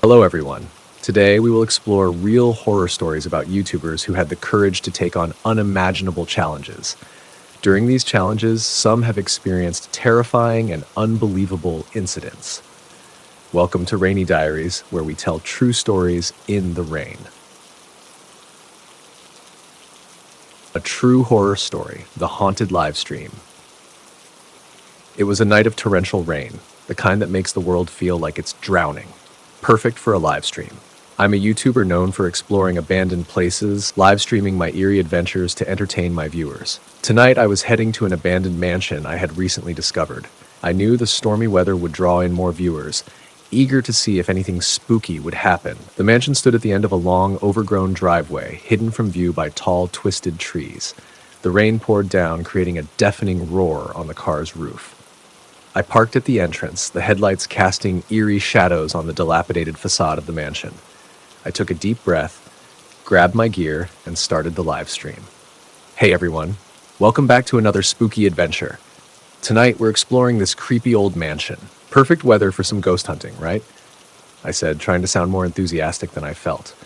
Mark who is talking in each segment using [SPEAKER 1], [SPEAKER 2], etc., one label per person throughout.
[SPEAKER 1] Hello everyone. Today we will explore real horror stories about YouTubers who had the courage to take on unimaginable challenges. During these challenges, some have experienced terrifying and unbelievable incidents. Welcome to Rainy Diaries, where we tell true stories in the rain. A true horror story, the Haunted Livestream. It was a night of torrential rain, the kind that makes the world feel like it's drowning. Perfect for a live stream. I'm a YouTuber known for exploring abandoned places, live streaming my eerie adventures to entertain my viewers. Tonight I was heading to an abandoned mansion I had recently discovered. I knew the stormy weather would draw in more viewers, eager to see if anything spooky would happen. The mansion stood at the end of a long, overgrown driveway, hidden from view by tall, twisted trees. The rain poured down, creating a deafening roar on the car's roof. I parked at the entrance, the headlights casting eerie shadows on the dilapidated facade of the mansion. I took a deep breath, grabbed my gear, and started the live stream. Hey everyone, welcome back to another spooky adventure. Tonight we're exploring this creepy old mansion. Perfect weather for some ghost hunting, right? I said, trying to sound more enthusiastic than I felt.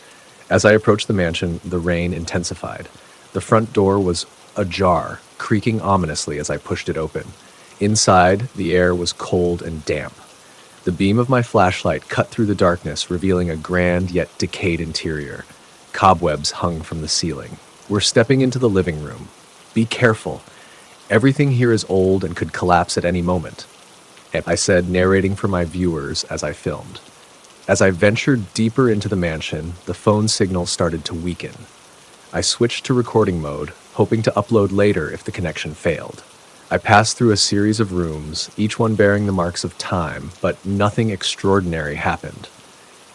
[SPEAKER 1] As I approached the mansion, the rain intensified. The front door was ajar, creaking ominously as I pushed it open. Inside, the air was cold and damp. The beam of my flashlight cut through the darkness, revealing a grand yet decayed interior. Cobwebs hung from the ceiling. We're stepping into the living room. Be careful. Everything here is old and could collapse at any moment, I said, narrating for my viewers as I filmed. As I ventured deeper into the mansion, the phone signal started to weaken. I switched to recording mode, hoping to upload later if the connection failed. I passed through a series of rooms, each one bearing the marks of time, but nothing extraordinary happened.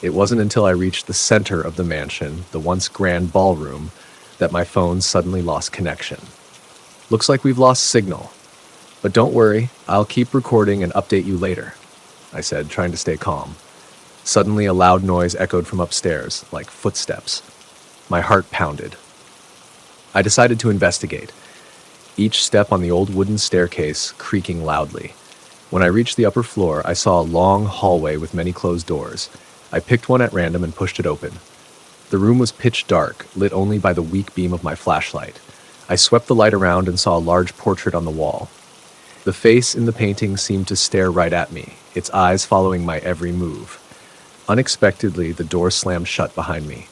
[SPEAKER 1] It wasn't until I reached the center of the mansion, the once grand ballroom, that my phone suddenly lost connection. Looks like we've lost signal. But don't worry, I'll keep recording and update you later, I said, trying to stay calm. Suddenly a loud noise echoed from upstairs, like footsteps. My heart pounded. I decided to investigate, each step on the old wooden staircase creaking loudly. When I reached the upper floor, I saw a long hallway with many closed doors. I picked one at random and pushed it open. The room was pitch dark, lit only by the weak beam of my flashlight. I swept the light around and saw a large portrait on the wall. The face in the painting seemed to stare right at me, its eyes following my every move. Unexpectedly, the door slammed shut behind me.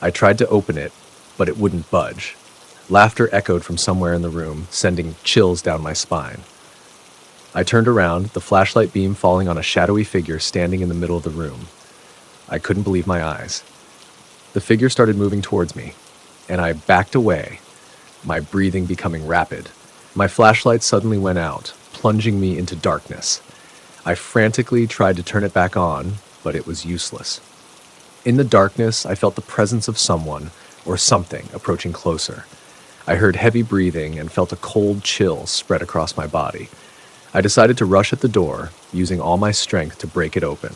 [SPEAKER 1] I tried to open it, but it wouldn't budge. Laughter echoed from somewhere in the room, sending chills down my spine. I turned around, the flashlight beam falling on a shadowy figure standing in the middle of the room. I couldn't believe my eyes. The figure started moving towards me, and I backed away, my breathing becoming rapid. My flashlight suddenly went out, plunging me into darkness. I frantically tried to turn it back on, but it was useless. In the darkness, I felt the presence of someone or something approaching closer. I heard heavy breathing and felt a cold chill spread across my body. I decided to rush at the door, using all my strength to break it open.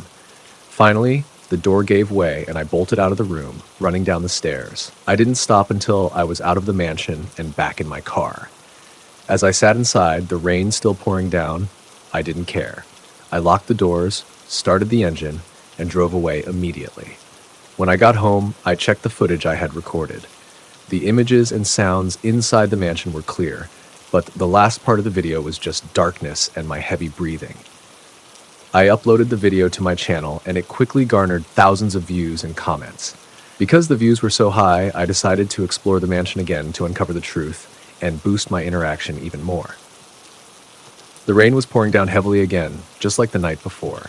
[SPEAKER 1] Finally, the door gave way and I bolted out of the room, running down the stairs. I didn't stop until I was out of the mansion and back in my car. As I sat inside, the rain still pouring down, I didn't care. I locked the doors, started the engine, and drove away immediately. When I got home, I checked the footage I had recorded. The images and sounds inside the mansion were clear, but the last part of the video was just darkness and my heavy breathing. I uploaded the video to my channel, and it quickly garnered thousands of views and comments. Because the views were so high, I decided to explore the mansion again to uncover the truth and boost my interaction even more. The rain was pouring down heavily again, just like the night before.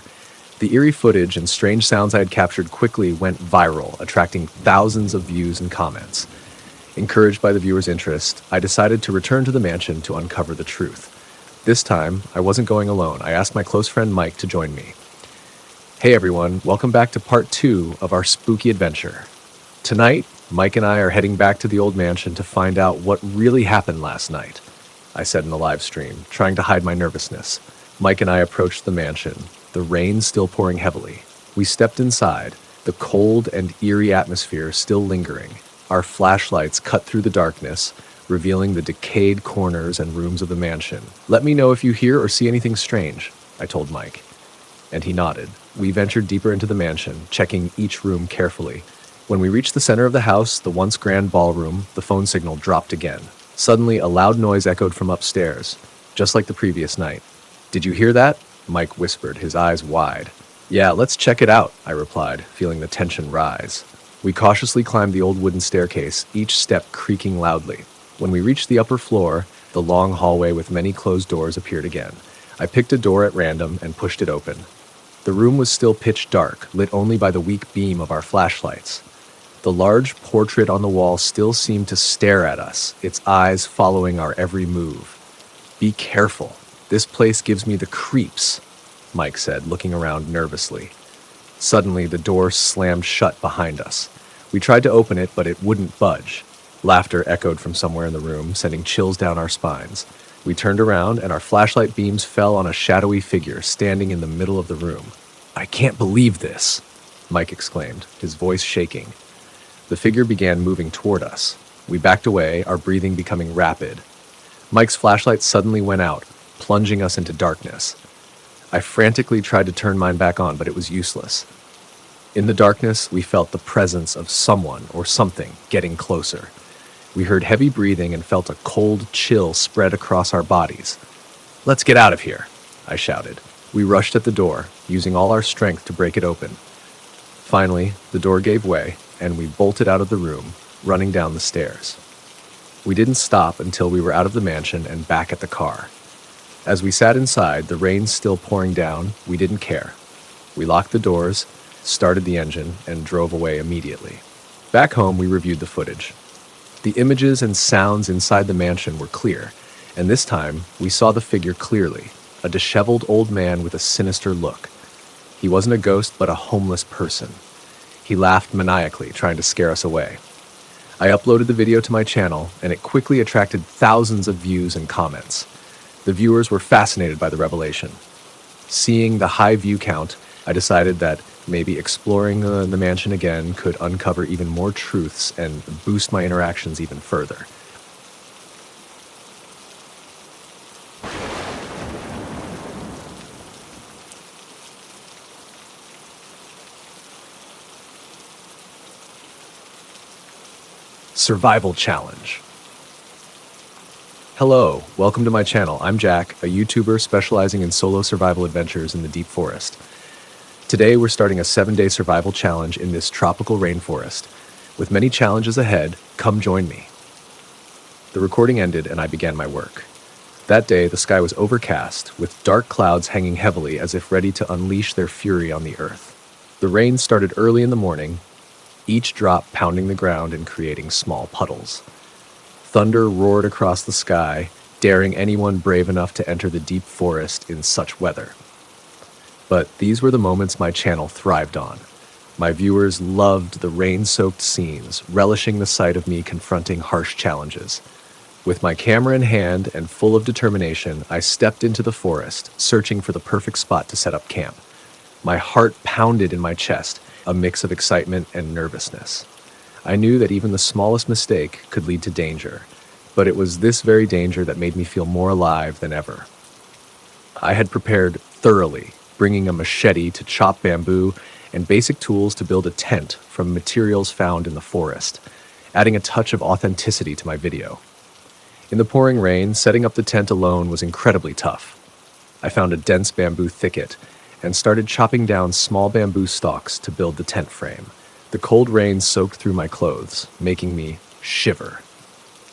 [SPEAKER 1] The eerie footage and strange sounds I had captured quickly went viral, attracting thousands of views and comments. Encouraged by the viewers' interest, I decided to return to the mansion to uncover the truth. This time, I wasn't going alone. I asked my close friend Mike to join me. Hey everyone, welcome back to part 2 of our spooky adventure. Tonight, Mike and I are heading back to the old mansion to find out what really happened last night, I said in the live stream, trying to hide my nervousness. Mike and I approached the mansion, the rain still pouring heavily. We stepped inside, the cold and eerie atmosphere still lingering. Our flashlights cut through the darkness, revealing the decayed corners and rooms of the mansion. Let me know if you hear or see anything strange, I told Mike. And he nodded. We ventured deeper into the mansion, checking each room carefully. When we reached the center of the house, the once grand ballroom, the phone signal dropped again. Suddenly, a loud noise echoed from upstairs, just like the previous night. "Did you hear that?" Mike whispered, his eyes wide. "Yeah, let's check it out," I replied, feeling the tension rise. We cautiously climbed the old wooden staircase, each step creaking loudly. When we reached the upper floor, the long hallway with many closed doors appeared again. I picked a door at random and pushed it open. The room was still pitch dark, lit only by the weak beam of our flashlights. The large portrait on the wall still seemed to stare at us, its eyes following our every move. "Be careful. This place gives me the creeps," Mike said, looking around nervously. Suddenly, the door slammed shut behind us. We tried to open it, but it wouldn't budge. Laughter echoed from somewhere in the room, sending chills down our spines. We turned around, and our flashlight beams fell on a shadowy figure standing in the middle of the room. "I can't believe this," Mike exclaimed, his voice shaking. The figure began moving toward us. We backed away, our breathing becoming rapid. Mike's flashlight suddenly went out, plunging us into darkness. I frantically tried to turn mine back on, but it was useless. In the darkness, we felt the presence of someone or something getting closer. We heard heavy breathing and felt a cold chill spread across our bodies. "Let's get out of here," I shouted. We rushed at the door, using all our strength to break it open. Finally, the door gave way, and we bolted out of the room, running down the stairs. We didn't stop until we were out of the mansion and back at the car. As we sat inside, the rain still pouring down, we didn't care. We locked the doors, started the engine, and drove away immediately. Back home, we reviewed the footage. The images and sounds inside the mansion were clear, and this time, we saw the figure clearly, a disheveled old man with a sinister look. He wasn't a ghost, but a homeless person. He laughed maniacally, trying to scare us away. I uploaded the video to my channel, and it quickly attracted thousands of views and comments. The viewers were fascinated by the revelation. Seeing the high view count, I decided that maybe exploring the mansion again could uncover even more truths and boost my interactions even further. Survival Challenge. Hello, welcome to my channel. I'm Jack, a YouTuber specializing in solo survival adventures in the deep forest. Today we're starting a 7-day survival challenge in this tropical rainforest. With many challenges ahead, come join me. The recording ended and I began my work. That day the sky was overcast, with dark clouds hanging heavily as if ready to unleash their fury on the earth. The rain started early in the morning, each drop pounding the ground and creating small puddles. Thunder roared across the sky, daring anyone brave enough to enter the deep forest in such weather. But these were the moments my channel thrived on. My viewers loved the rain-soaked scenes, relishing the sight of me confronting harsh challenges. With my camera in hand and full of determination, I stepped into the forest, searching for the perfect spot to set up camp. My heart pounded in my chest, a mix of excitement and nervousness. I knew that even the smallest mistake could lead to danger, but it was this very danger that made me feel more alive than ever. I had prepared thoroughly, bringing a machete to chop bamboo and basic tools to build a tent from materials found in the forest, adding a touch of authenticity to my video. In the pouring rain, setting up the tent alone was incredibly tough. I found a dense bamboo thicket and started chopping down small bamboo stalks to build the tent frame. The cold rain soaked through my clothes, making me shiver.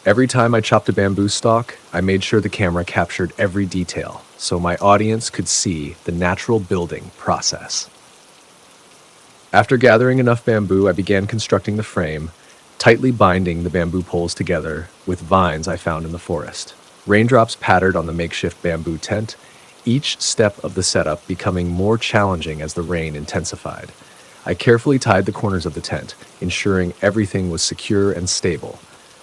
[SPEAKER 1] Every time I chopped a bamboo stalk, I made sure the camera captured every detail so my audience could see the natural building process. After gathering enough bamboo, I began constructing the frame, tightly binding the bamboo poles together with vines I found in the forest. Raindrops pattered on the makeshift bamboo tent, each step of the setup becoming more challenging as the rain intensified. I carefully tied the corners of the tent, ensuring everything was secure and stable.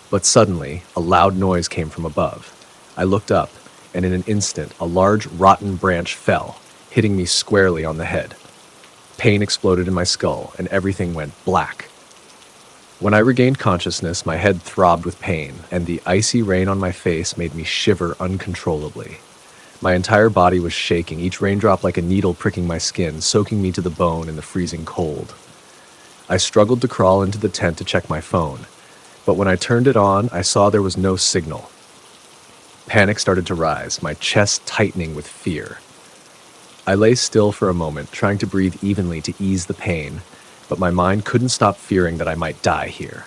[SPEAKER 1] But suddenly, a loud noise came from above. I looked up, and in an instant, a large rotten branch fell, hitting me squarely on the head. Pain exploded in my skull, and everything went black. When I regained consciousness, my head throbbed with pain, and the icy rain on my face made me shiver uncontrollably. My entire body was shaking, each raindrop like a needle pricking my skin, soaking me to the bone in the freezing cold. I struggled to crawl into the tent to check my phone, but when I turned it on, I saw there was no signal. Panic started to rise, my chest tightening with fear. I lay still for a moment, trying to breathe evenly to ease the pain, but my mind couldn't stop fearing that I might die here,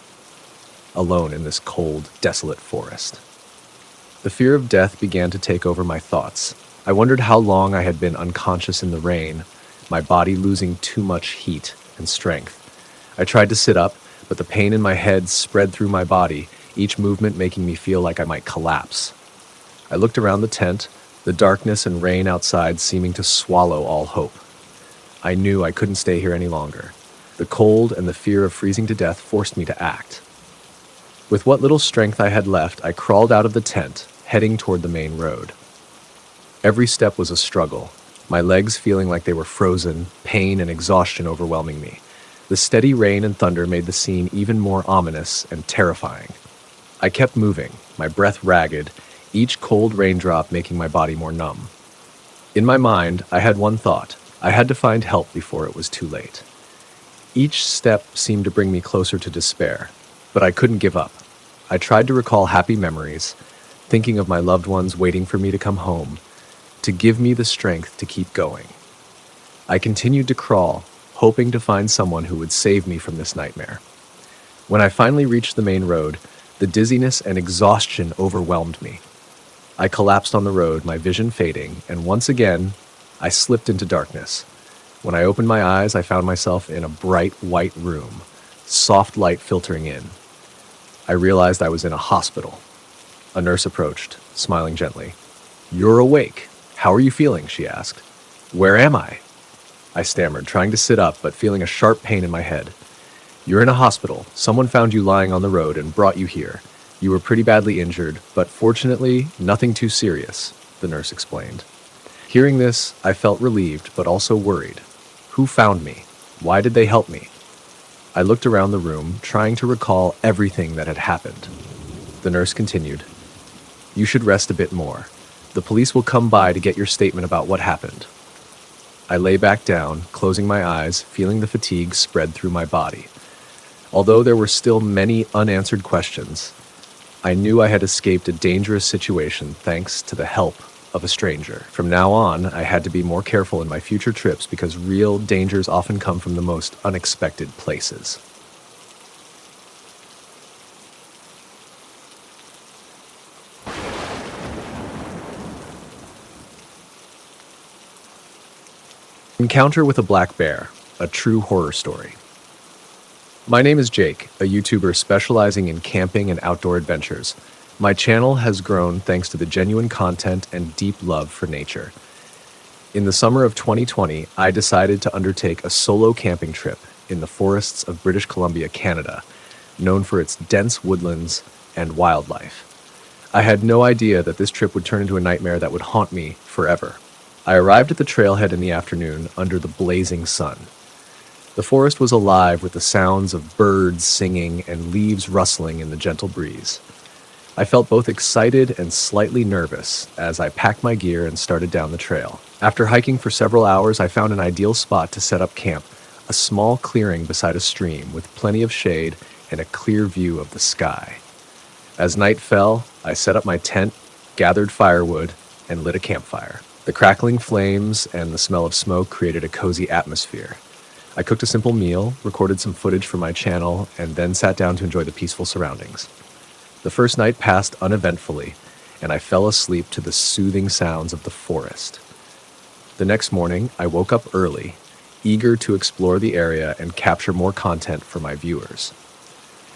[SPEAKER 1] alone in this cold, desolate forest. The fear of death began to take over my thoughts. I wondered how long I had been unconscious in the rain, my body losing too much heat and strength. I tried to sit up, but the pain in my head spread through my body, each movement making me feel like I might collapse. I looked around the tent, the darkness and rain outside seeming to swallow all hope. I knew I couldn't stay here any longer. The cold and the fear of freezing to death forced me to act. With what little strength I had left, I crawled out of the tent, heading toward the main road. Every step was a struggle, my legs feeling like they were frozen, pain and exhaustion overwhelming me. The steady rain and thunder made the scene even more ominous and terrifying. I kept moving, my breath ragged, each cold raindrop making my body more numb. In my mind, I had one thought. I had to find help before it was too late. Each step seemed to bring me closer to despair, but I couldn't give up. I tried to recall happy memories, thinking of my loved ones waiting for me to come home, to give me the strength to keep going. I continued to crawl, hoping to find someone who would save me from this nightmare. When I finally reached the main road, the dizziness and exhaustion overwhelmed me. I collapsed on the road, my vision fading, and once again, I slipped into darkness. When I opened my eyes, I found myself in a bright white room, soft light filtering in. I realized I was in a hospital. A nurse approached, smiling gently. "You're awake. How are you feeling?" she asked. "Where am I?" I stammered, trying to sit up, but feeling a sharp pain in my head. "You're in a hospital. Someone found you lying on the road and brought you here. You were pretty badly injured, but fortunately, nothing too serious," the nurse explained. Hearing this, I felt relieved, but also worried. Who found me? Why did they help me? I looked around the room, trying to recall everything that had happened. The nurse continued, "You should rest a bit more. The police will come by to get your statement about what happened." I lay back down, closing my eyes, feeling the fatigue spread through my body. Although there were still many unanswered questions, I knew I had escaped a dangerous situation thanks to the help of a stranger. From now on, I had to be more careful in my future trips because real dangers often come from the most unexpected places. Encouter with a Black Bear, a true horror story. My name is Jake, a YouTuber specializing in camping and outdoor adventures. My channel has grown thanks to the genuine content and deep love for nature. In the summer of 2020, I decided to undertake a solo camping trip in the forests of British Columbia, Canada, known for its dense woodlands and wildlife. I had no idea that this trip would turn into a nightmare that would haunt me forever. I arrived at the trailhead in the afternoon under the blazing sun. The forest was alive with the sounds of birds singing and leaves rustling in the gentle breeze. I felt both excited and slightly nervous as I packed my gear and started down the trail. After hiking for several hours, I found an ideal spot to set up camp, a small clearing beside a stream with plenty of shade and a clear view of the sky. As night fell, I set up my tent, gathered firewood, and lit a campfire. The crackling flames and the smell of smoke created a cozy atmosphere. I cooked a simple meal, recorded some footage for my channel, and then sat down to enjoy the peaceful surroundings. The first night passed uneventfully, and I fell asleep to the soothing sounds of the forest. The next morning, I woke up early, eager to explore the area and capture more content for my viewers.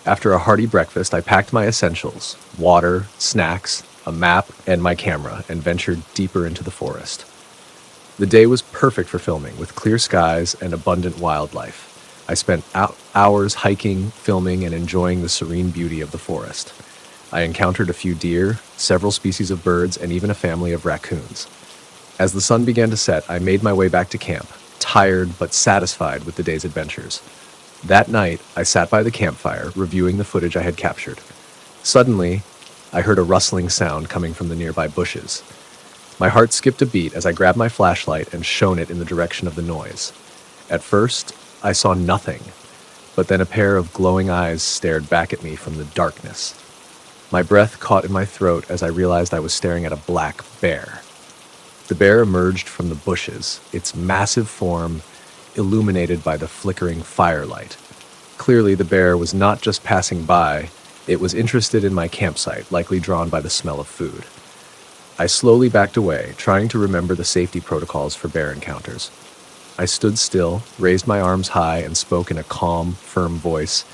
[SPEAKER 1] After a hearty breakfast, I packed my essentials, water, snacks, a map, and my camera, and ventured deeper into the forest. The day was perfect for filming, with clear skies and abundant wildlife. I spent hours hiking, filming, and enjoying the serene beauty of the forest. I encountered a few deer, several species of birds, and even a family of raccoons. As the sun began to set, I made my way back to camp, tired but satisfied with the day's adventures. That night, I sat by the campfire, reviewing the footage I had captured. Suddenly, I heard a rustling sound coming from the nearby bushes. My heart skipped a beat as I grabbed my flashlight and shone it in the direction of the noise. At first, I saw nothing, but then a pair of glowing eyes stared back at me from the darkness. My breath caught in my throat as I realized I was staring at a black bear. The bear emerged from the bushes, its massive form illuminated by the flickering firelight. Clearly, the bear was not just passing by, it was interested in my campsite, likely drawn by the smell of food. I slowly backed away, trying to remember the safety protocols for bear encounters. I stood still, raised my arms high, and spoke in a calm, firm voice.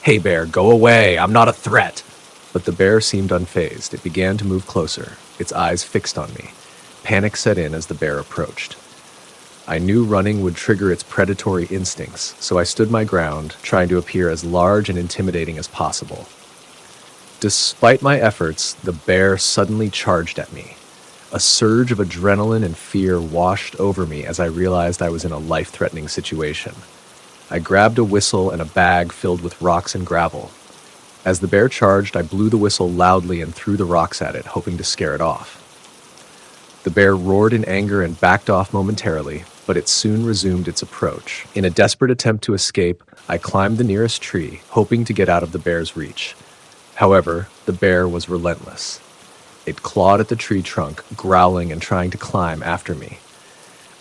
[SPEAKER 1] "Hey bear, go away, I'm not a threat!" But the bear seemed unfazed. It began to move closer, its eyes fixed on me. Panic set in as the bear approached. I knew running would trigger its predatory instincts, so I stood my ground, trying to appear as large and intimidating as possible. Despite my efforts, the bear suddenly charged at me. A surge of adrenaline and fear washed over me as I realized I was in a life-threatening situation. I grabbed a whistle and a bag filled with rocks and gravel. As the bear charged, I blew the whistle loudly and threw the rocks at it, hoping to scare it off. The bear roared in anger and backed off momentarily, but it soon resumed its approach. In a desperate attempt to escape, I climbed the nearest tree, hoping to get out of the bear's reach. However, the bear was relentless. It clawed at the tree trunk, growling and trying to climb after me.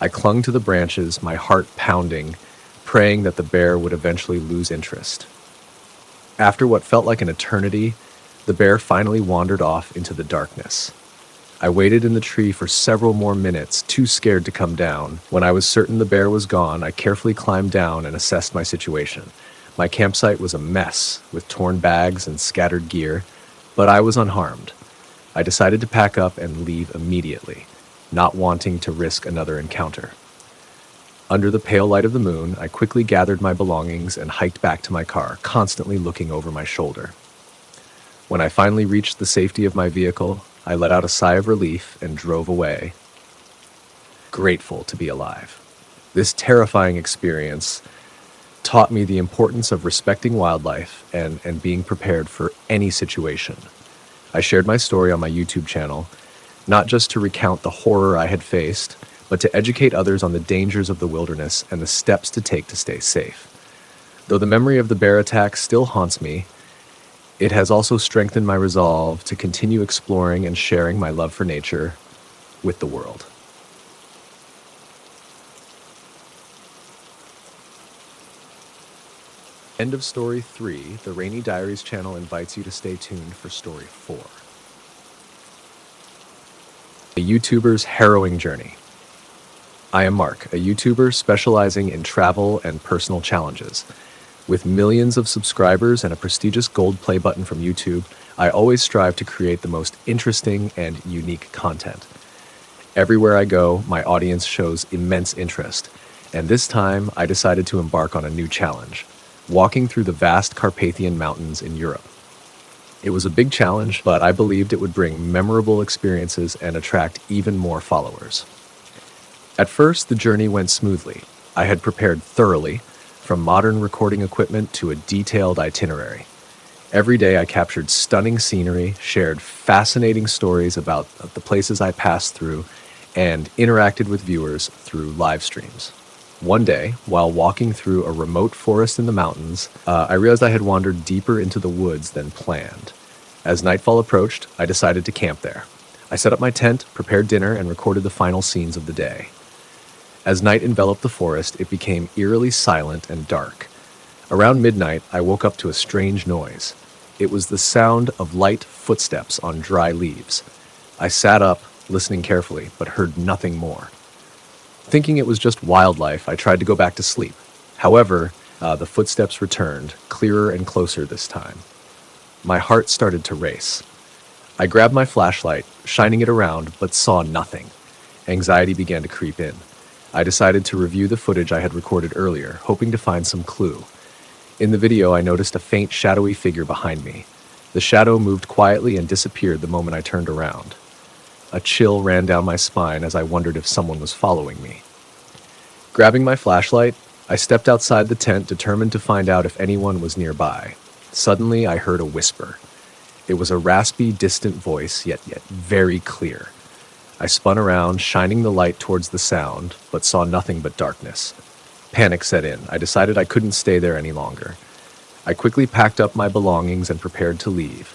[SPEAKER 1] I clung to the branches, my heart pounding, praying that the bear would eventually lose interest. After what felt like an eternity, the bear finally wandered off into the darkness. I waited in the tree for several more minutes, too scared to come down. When I was certain the bear was gone, I carefully climbed down and assessed my situation. My campsite was a mess, with torn bags and scattered gear, but I was unharmed. I decided to pack up and leave immediately, not wanting to risk another encounter. Under the pale light of the moon, I quickly gathered my belongings and hiked back to my car, constantly looking over my shoulder. When I finally reached the safety of my vehicle, I let out a sigh of relief and drove away, grateful to be alive. This terrifying experience taught me the importance of respecting wildlife and being prepared for any situation. I shared my story on my YouTube channel, not just to recount the horror I had faced, but to educate others on the dangers of the wilderness and the steps to take to stay safe. Though the memory of the bear attack still haunts me, it has also strengthened my resolve to continue exploring and sharing my love for nature with the world. End of Story 3. The Rainy Diaries channel invites you to stay tuned for Story 4. The YouTuber's Harrowing Journey. I am Mark, a YouTuber specializing in travel and personal challenges. With millions of subscribers and a prestigious gold play button from YouTube, I always strive to create the most interesting and unique content. Everywhere I go, my audience shows immense interest, and this time I decided to embark on a new challenge, walking through the vast Carpathian Mountains in Europe. It was a big challenge, but I believed it would bring memorable experiences and attract even more followers. At first, the journey went smoothly. I had prepared thoroughly, from modern recording equipment to a detailed itinerary. Every day I captured stunning scenery, shared fascinating stories about the places I passed through, and interacted with viewers through live streams. One day, while walking through a remote forest in the mountains, I realized I had wandered deeper into the woods than planned. As nightfall approached, I decided to camp there. I set up my tent, prepared dinner, and recorded the final scenes of the day. As night enveloped the forest, it became eerily silent and dark. Around midnight, I woke up to a strange noise. It was the sound of light footsteps on dry leaves. I sat up, listening carefully, but heard nothing more. Thinking it was just wildlife, I tried to go back to sleep. However, the footsteps returned, clearer and closer this time. My heart started to race. I grabbed my flashlight, shining it around, but saw nothing. Anxiety began to creep in. I decided to review the footage I had recorded earlier, hoping to find some clue. In the video, I noticed a faint, shadowy figure behind me. The shadow moved quietly and disappeared the moment I turned around. A chill ran down my spine as I wondered if someone was following me. Grabbing my flashlight, I stepped outside the tent, determined to find out if anyone was nearby. Suddenly, I heard a whisper. It was a raspy, distant voice, yet very clear. I spun around, shining the light towards the sound, but saw nothing but darkness. Panic set in. I decided I couldn't stay there any longer. I quickly packed up my belongings and prepared to leave.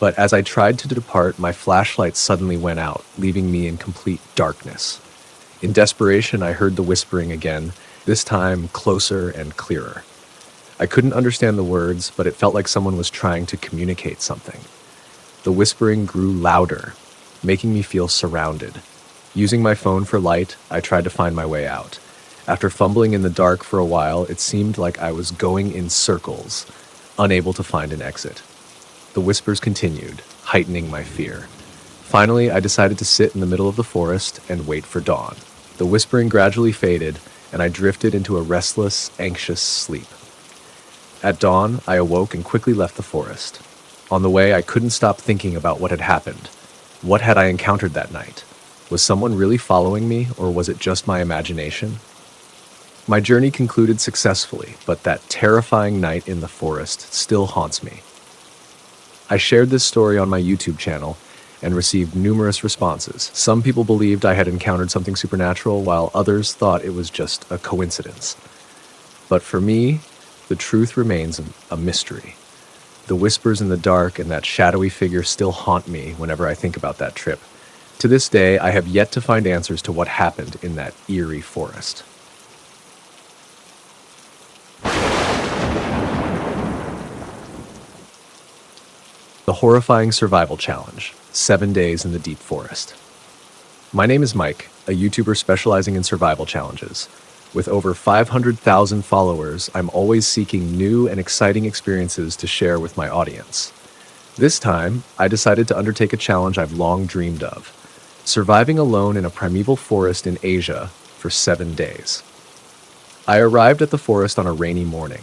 [SPEAKER 1] But as I tried to depart, my flashlight suddenly went out, leaving me in complete darkness. In desperation, I heard the whispering again, this time closer and clearer. I couldn't understand the words, but it felt like someone was trying to communicate something. The whispering grew louder, making me feel surrounded. Using my phone for light, I tried to find my way out. After fumbling in the dark for a while, it seemed like I was going in circles, unable to find an exit. The whispers continued, heightening my fear. Finally, I decided to sit in the middle of the forest and wait for dawn. The whispering gradually faded, and I drifted into a restless, anxious sleep. At dawn, I awoke and quickly left the forest. On the way, I couldn't stop thinking about what had happened. What had I encountered that night? Was someone really following me, or was it just my imagination? My journey concluded successfully, but that terrifying night in the forest still haunts me. I shared this story on my YouTube channel and received numerous responses. Some people believed I had encountered something supernatural, while others thought it was just a coincidence. But for me, the truth remains a mystery. The whispers in the dark and that shadowy figure still haunt me whenever I think about that trip. To this day, I have yet to find answers to what happened in that eerie forest. The Horrifying Survival Challenge, 7 days in the deep forest. My name is Mike, a YouTuber specializing in survival challenges. With over 500,000 followers, I'm always seeking new and exciting experiences to share with my audience. This time, I decided to undertake a challenge I've long dreamed of: surviving alone in a primeval forest in Asia for 7 days. I arrived at the forest on a rainy morning.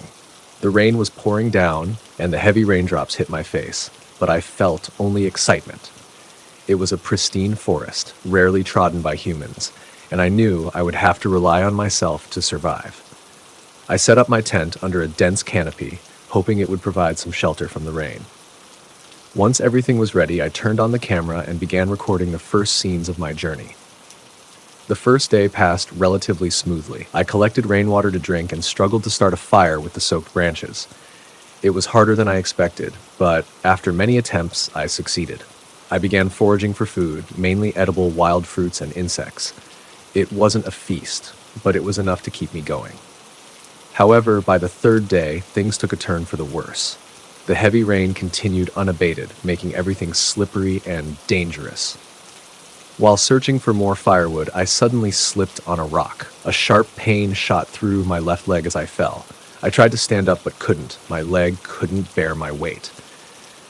[SPEAKER 1] The rain was pouring down, and the heavy raindrops hit my face, but I felt only excitement. It was a pristine forest, rarely trodden by humans, and I knew I would have to rely on myself to survive. I set up my tent under a dense canopy, hoping it would provide some shelter from the rain. Once everything was ready, I turned on the camera and began recording the first scenes of my journey. The first day passed relatively smoothly. I collected rainwater to drink and struggled to start a fire with the soaked branches. It was harder than I expected, but after many attempts, I succeeded. I began foraging for food, mainly edible wild fruits and insects. It wasn't a feast, but it was enough to keep me going. However, by the third day, things took a turn for the worse. The heavy rain continued unabated, making everything slippery and dangerous. While searching for more firewood, I suddenly slipped on a rock. A sharp pain shot through my left leg as I fell. I tried to stand up but couldn't. My leg couldn't bear my weight.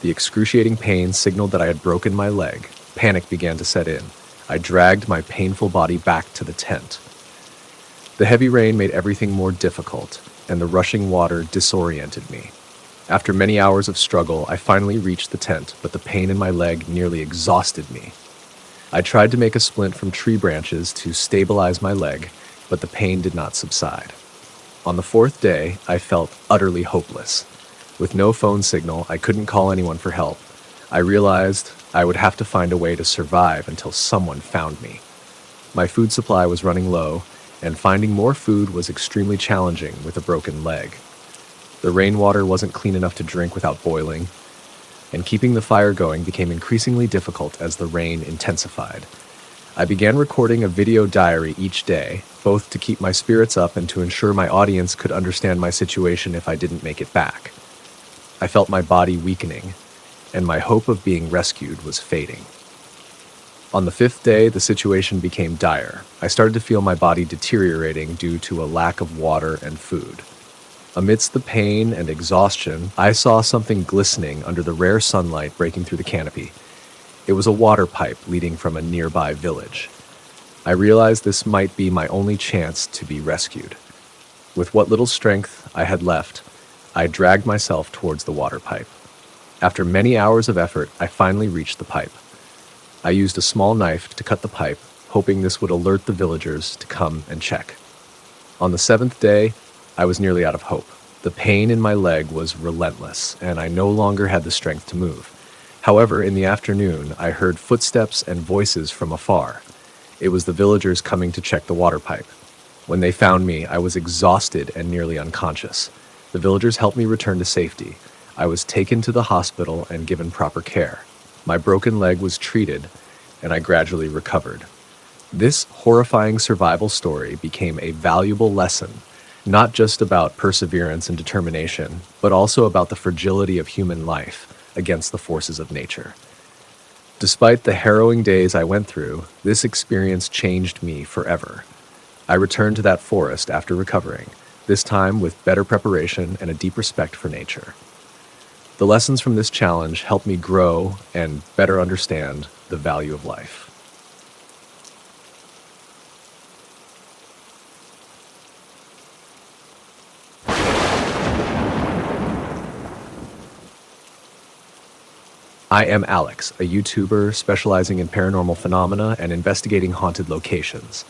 [SPEAKER 1] The excruciating pain signaled that I had broken my leg. Panic began to set in. I dragged my painful body back to the tent. The heavy rain made everything more difficult, and the rushing water disoriented me. After many hours of struggle, I finally reached the tent, but the pain in my leg nearly exhausted me. I tried to make a splint from tree branches to stabilize my leg, but the pain did not subside. On the fourth day, I felt utterly hopeless. With no phone signal, I couldn't call anyone for help. I realized I would have to find a way to survive until someone found me. My food supply was running low, and finding more food was extremely challenging with a broken leg. The rainwater wasn't clean enough to drink without boiling, and keeping the fire going became increasingly difficult as the rain intensified. I began recording a video diary each day, both to keep my spirits up and to ensure my audience could understand my situation if I didn't make it back. I felt my body weakening, and my hope of being rescued was fading. On the fifth day, the situation became dire. I started to feel my body deteriorating due to a lack of water and food. Amidst the pain and exhaustion, I saw something glistening under the rare sunlight breaking through the canopy. It was a water pipe leading from a nearby village. I realized this might be my only chance to be rescued. With what little strength I had left, I dragged myself towards the water pipe. After many hours of effort, I finally reached the pipe. I used a small knife to cut the pipe, hoping this would alert the villagers to come and check. On the seventh day, I was nearly out of hope. The pain in my leg was relentless, and I no longer had the strength to move. However, in the afternoon, I heard footsteps and voices from afar. It was the villagers coming to check the water pipe. When they found me, I was exhausted and nearly unconscious. The villagers helped me return to safety. I was taken to the hospital and given proper care. My broken leg was treated, and I gradually recovered. This horrifying survival story became a valuable lesson, not just about perseverance and determination, but also about the fragility of human life against the forces of nature. Despite the harrowing days I went through, this experience changed me forever. I returned to that forest after recovering, this time with better preparation and a deep respect for nature. The lessons from this challenge helped me grow and better understand the value of life. I am Alex, a YouTuber specializing in paranormal phenomena and investigating haunted locations.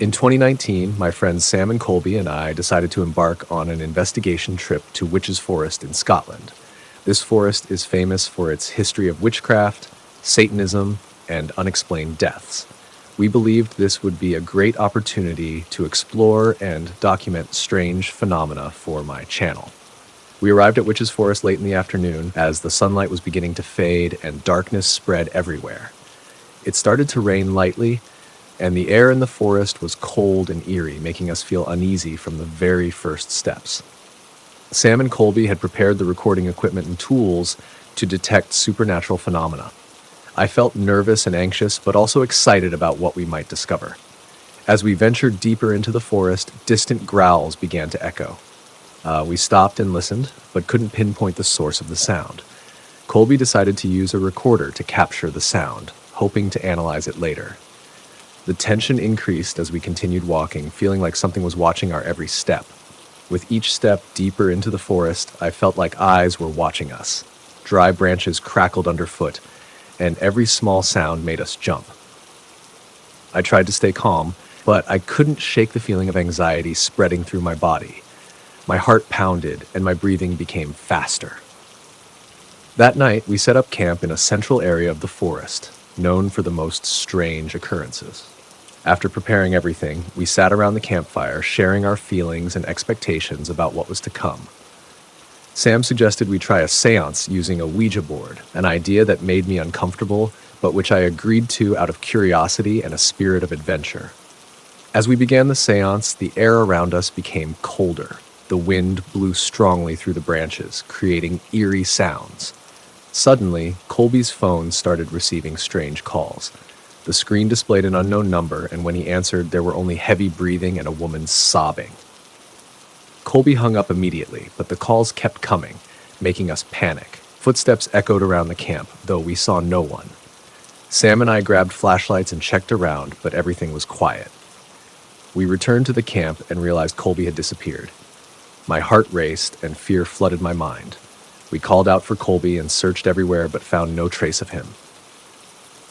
[SPEAKER 1] In 2019, my friends Sam and Colby and I decided to embark on an investigation trip to Witches Forest in Scotland. This forest is famous for its history of witchcraft, Satanism, and unexplained deaths. We believed this would be a great opportunity to explore and document strange phenomena for my channel. We arrived at Witches Forest late in the afternoon as the sunlight was beginning to fade and darkness spread everywhere. It started to rain lightly, and the air in the forest was cold and eerie, making us feel uneasy from the very first steps. Sam and Colby had prepared the recording equipment and tools to detect supernatural phenomena. I felt nervous and anxious, but also excited about what we might discover. As we ventured deeper into the forest, distant growls began to echo. We stopped and listened, but couldn't pinpoint the source of the sound. Colby decided to use a recorder to capture the sound, hoping to analyze it later. The tension increased as we continued walking, feeling like something was watching our every step. With each step deeper into the forest, I felt like eyes were watching us. Dry branches crackled underfoot, and every small sound made us jump. I tried to stay calm, but I couldn't shake the feeling of anxiety spreading through my body. My heart pounded, and my breathing became faster. That night, we set up camp in a central area of the forest, known for the most strange occurrences. After preparing everything, we sat around the campfire, sharing our feelings and expectations about what was to come. Sam suggested we try a seance using a Ouija board, an idea that made me uncomfortable, but which I agreed to out of curiosity and a spirit of adventure. As we began the seance, the air around us became colder. The wind blew strongly through the branches, creating eerie sounds. Suddenly, Colby's phone started receiving strange calls. The screen displayed an unknown number, and when he answered, there were only heavy breathing and a woman sobbing. Colby hung up immediately, but the calls kept coming, making us panic. Footsteps echoed around the camp, though we saw no one. Sam and I grabbed flashlights and checked around, but everything was quiet. We returned to the camp and realized Colby had disappeared. My heart raced and fear flooded my mind. We called out for Colby and searched everywhere but found no trace of him.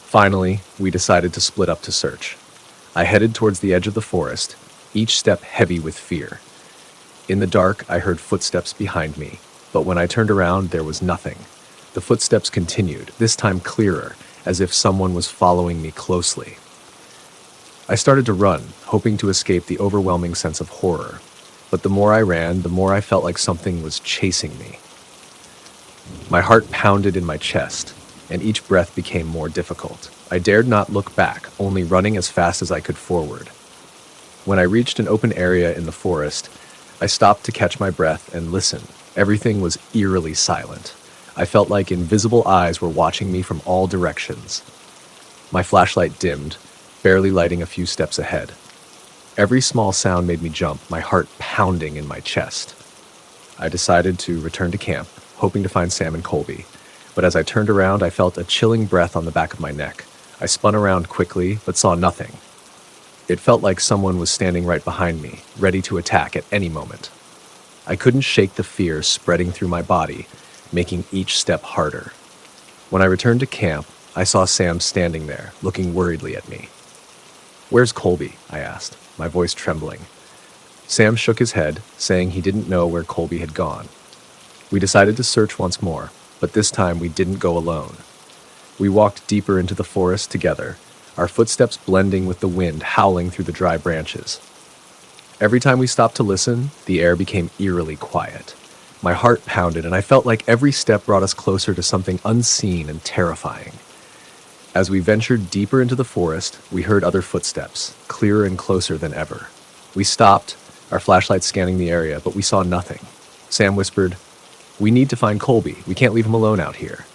[SPEAKER 1] Finally, we decided to split up to search. I headed towards the edge of the forest, each step heavy with fear. In the dark, I heard footsteps behind me, but when I turned around, there was nothing. The footsteps continued, this time clearer, as if someone was following me closely. I started to run, hoping to escape the overwhelming sense of horror. But the more I ran, the more I felt like something was chasing me. My heart pounded in my chest, and each breath became more difficult. I dared not look back, only running as fast as I could forward. When I reached an open area in the forest, I stopped to catch my breath and listen. Everything was eerily silent. I felt like invisible eyes were watching me from all directions. My flashlight dimmed, barely lighting a few steps ahead. Every small sound made me jump, my heart pounding in my chest. I decided to return to camp, hoping to find Sam and Colby. But as I turned around, I felt a chilling breath on the back of my neck. I spun around quickly, but saw nothing. It felt like someone was standing right behind me, ready to attack at any moment. I couldn't shake the fear spreading through my body, making each step harder. When I returned to camp, I saw Sam standing there, looking worriedly at me. "Where's Colby?" I asked, my voice trembling. Sam shook his head, saying he didn't know where Colby had gone. We decided to search once more. But this time we didn't go alone. We walked deeper into the forest together, our footsteps blending with the wind howling through the dry branches. Every time we stopped to listen, the air became eerily quiet. My heart pounded, and I felt like every step brought us closer to something unseen and terrifying. As we ventured deeper into the forest, we heard other footsteps, clearer and closer than ever. We stopped, our flashlights scanning the area, but we saw nothing. Sam whispered, "We need to find Colby. We can't leave him alone out here."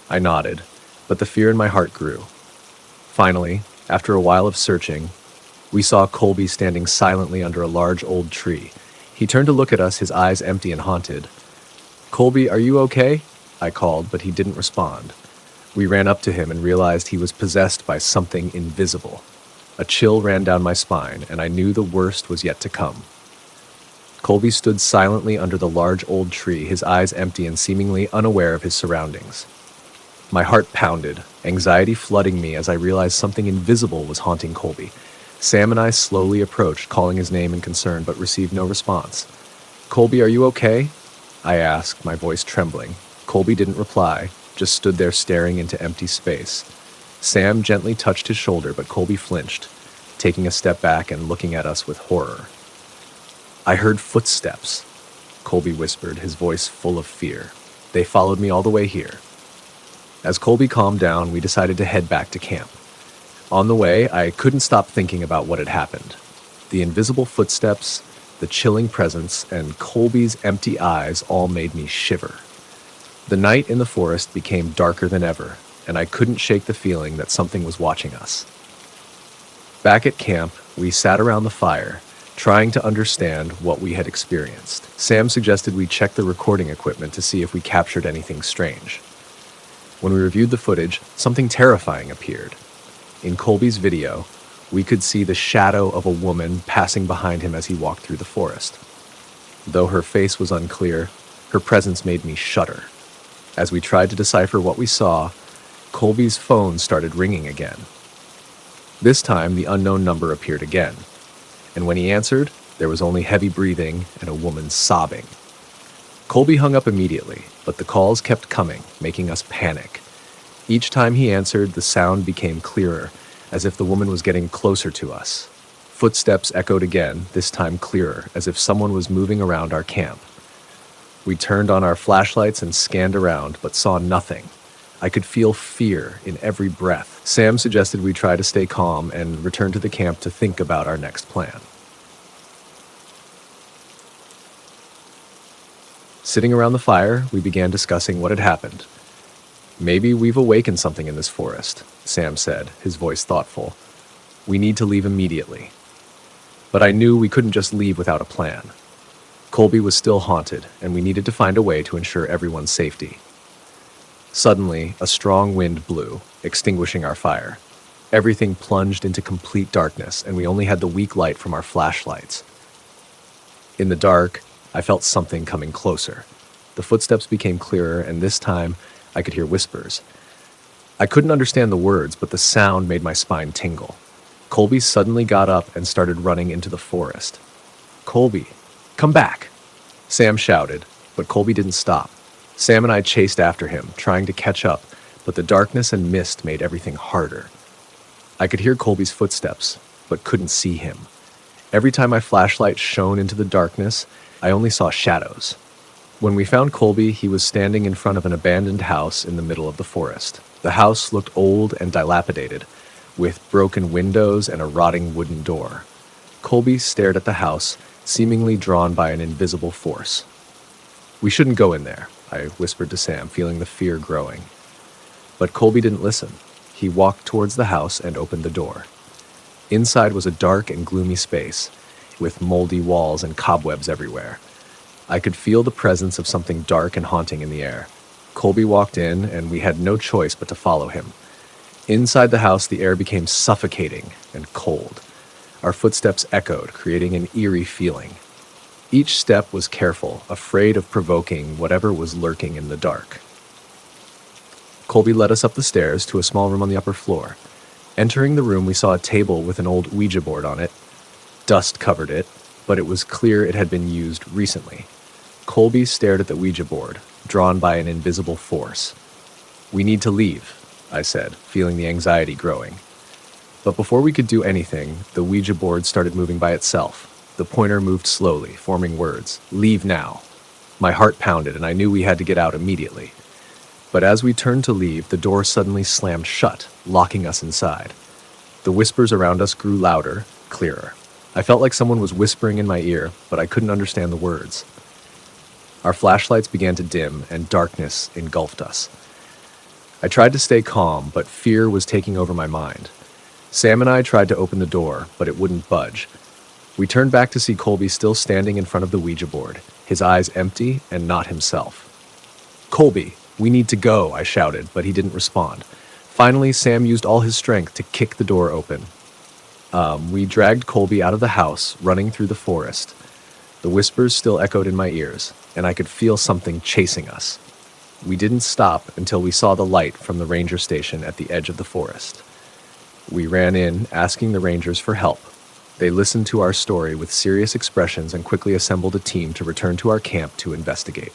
[SPEAKER 1] I nodded, but the fear in my heart grew. Finally, after a while of searching, we saw Colby standing silently under a large old tree. He turned to look at us, his eyes empty and haunted. "Colby, are you okay?" I called, but he didn't respond. We ran up to him and realized he was possessed by something invisible. A chill ran down my spine, and I knew the worst was yet to come. Colby stood silently under the large old tree, his eyes empty and seemingly unaware of his surroundings. My heart pounded, anxiety flooding me as I realized something invisible was haunting Colby. Sam and I slowly approached, calling his name in concern, but received no response. "Colby, are you okay?" I asked, my voice trembling. Colby didn't reply, just stood there staring into empty space. Sam gently touched his shoulder, but Colby flinched, taking a step back and looking at us with horror. "I heard footsteps," Colby whispered, his voice full of fear. "They followed me all the way here." As Colby calmed down, we decided to head back to camp. On the way, I couldn't stop thinking about what had happened. The invisible footsteps, the chilling presence, and Colby's empty eyes all made me shiver. The night in the forest became darker than ever, and I couldn't shake the feeling that something was watching us. Back at camp, we sat around the fire, trying to understand what we had experienced. Sam suggested we check the recording equipment to see if we captured anything strange. When we reviewed the footage, something terrifying appeared. In Colby's video, we could see the shadow of a woman passing behind him as he walked through the forest. Though her face was unclear, her presence made me shudder. As we tried to decipher what we saw, Colby's phone started ringing again. This time, the unknown number appeared again, and when he answered, there was only heavy breathing and a woman sobbing. Colby hung up immediately, but the calls kept coming, making us panic. Each time he answered, the sound became clearer, as if the woman was getting closer to us. Footsteps echoed again, this time clearer, as if someone was moving around our camp. We turned on our flashlights and scanned around, but saw nothing. I could feel fear in every breath. Sam suggested we try to stay calm and return to the camp to think about our next plan. Sitting around the fire, we began discussing what had happened. "Maybe we've awakened something in this forest," Sam said, his voice thoughtful. "We need to leave immediately." But I knew we couldn't just leave without a plan. Colby was still haunted, and we needed to find a way to ensure everyone's safety. Suddenly, a strong wind blew, extinguishing our fire. Everything plunged into complete darkness, and we only had the weak light from our flashlights. In the dark, I felt something coming closer. The footsteps became clearer, and this time, I could hear whispers. I couldn't understand the words, but the sound made my spine tingle. Colby suddenly got up and started running into the forest. "Colby, come back!" Sam shouted, but Colby didn't stop. Sam and I chased after him, trying to catch up, but the darkness and mist made everything harder. I could hear Colby's footsteps, but couldn't see him. Every time my flashlight shone into the darkness, I only saw shadows. When we found Colby, he was standing in front of an abandoned house in the middle of the forest. The house looked old and dilapidated, with broken windows and a rotting wooden door. Colby stared at the house, seemingly drawn by an invisible force. "We shouldn't go in there," I whispered to Sam, feeling the fear growing. But Colby didn't listen. He walked towards the house and opened the door. Inside was a dark and gloomy space, with moldy walls and cobwebs everywhere. I could feel the presence of something dark and haunting in the air. Colby walked in, and we had no choice but to follow him. Inside the house, the air became suffocating and cold. Our footsteps echoed, creating an eerie feeling. Each step was careful, afraid of provoking whatever was lurking in the dark. Colby led us up the stairs to a small room on the upper floor. Entering the room, we saw a table with an old Ouija board on it. Dust covered it, but it was clear it had been used recently. Colby stared at the Ouija board, drawn by an invisible force. "We need to leave," I said, feeling the anxiety growing. But before we could do anything, the Ouija board started moving by itself. The pointer moved slowly, forming words, "Leave now." My heart pounded, and I knew we had to get out immediately. But as we turned to leave, the door suddenly slammed shut, locking us inside. The whispers around us grew louder, clearer. I felt like someone was whispering in my ear, but I couldn't understand the words. Our flashlights began to dim, and darkness engulfed us. I tried to stay calm, but fear was taking over my mind. Sam and I tried to open the door, but it wouldn't budge. We turned back to see Colby still standing in front of the Ouija board, his eyes empty and not himself. "Colby, we need to go," I shouted, but he didn't respond. Finally, Sam used all his strength to kick the door open. We dragged Colby out of the house, running through the forest. The whispers still echoed in my ears, and I could feel something chasing us. We didn't stop until we saw the light from the ranger station at the edge of the forest. We ran in, asking the rangers for help. They listened to our story with serious expressions and quickly assembled a team to return to our camp to investigate.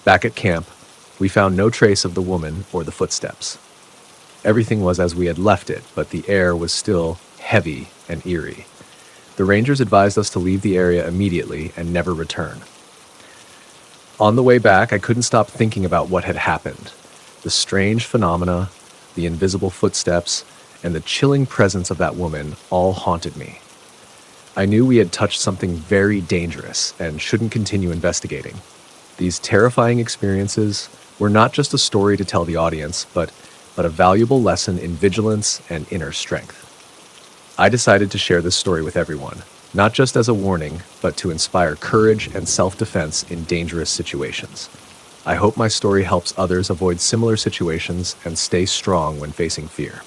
[SPEAKER 1] Back at camp, we found no trace of the woman or the footsteps. Everything was as we had left it, but the air was still heavy and eerie. The rangers advised us to leave the area immediately and never return. On the way back, I couldn't stop thinking about what had happened. The strange phenomena, the invisible footsteps, and the chilling presence of that woman all haunted me. I knew we had touched something very dangerous and shouldn't continue investigating. These terrifying experiences were not just a story to tell the audience, but a valuable lesson in vigilance and inner strength. I decided to share this story with everyone, not just as a warning, but to inspire courage and self-defense in dangerous situations. I hope my story helps others avoid similar situations and stay strong when facing fear.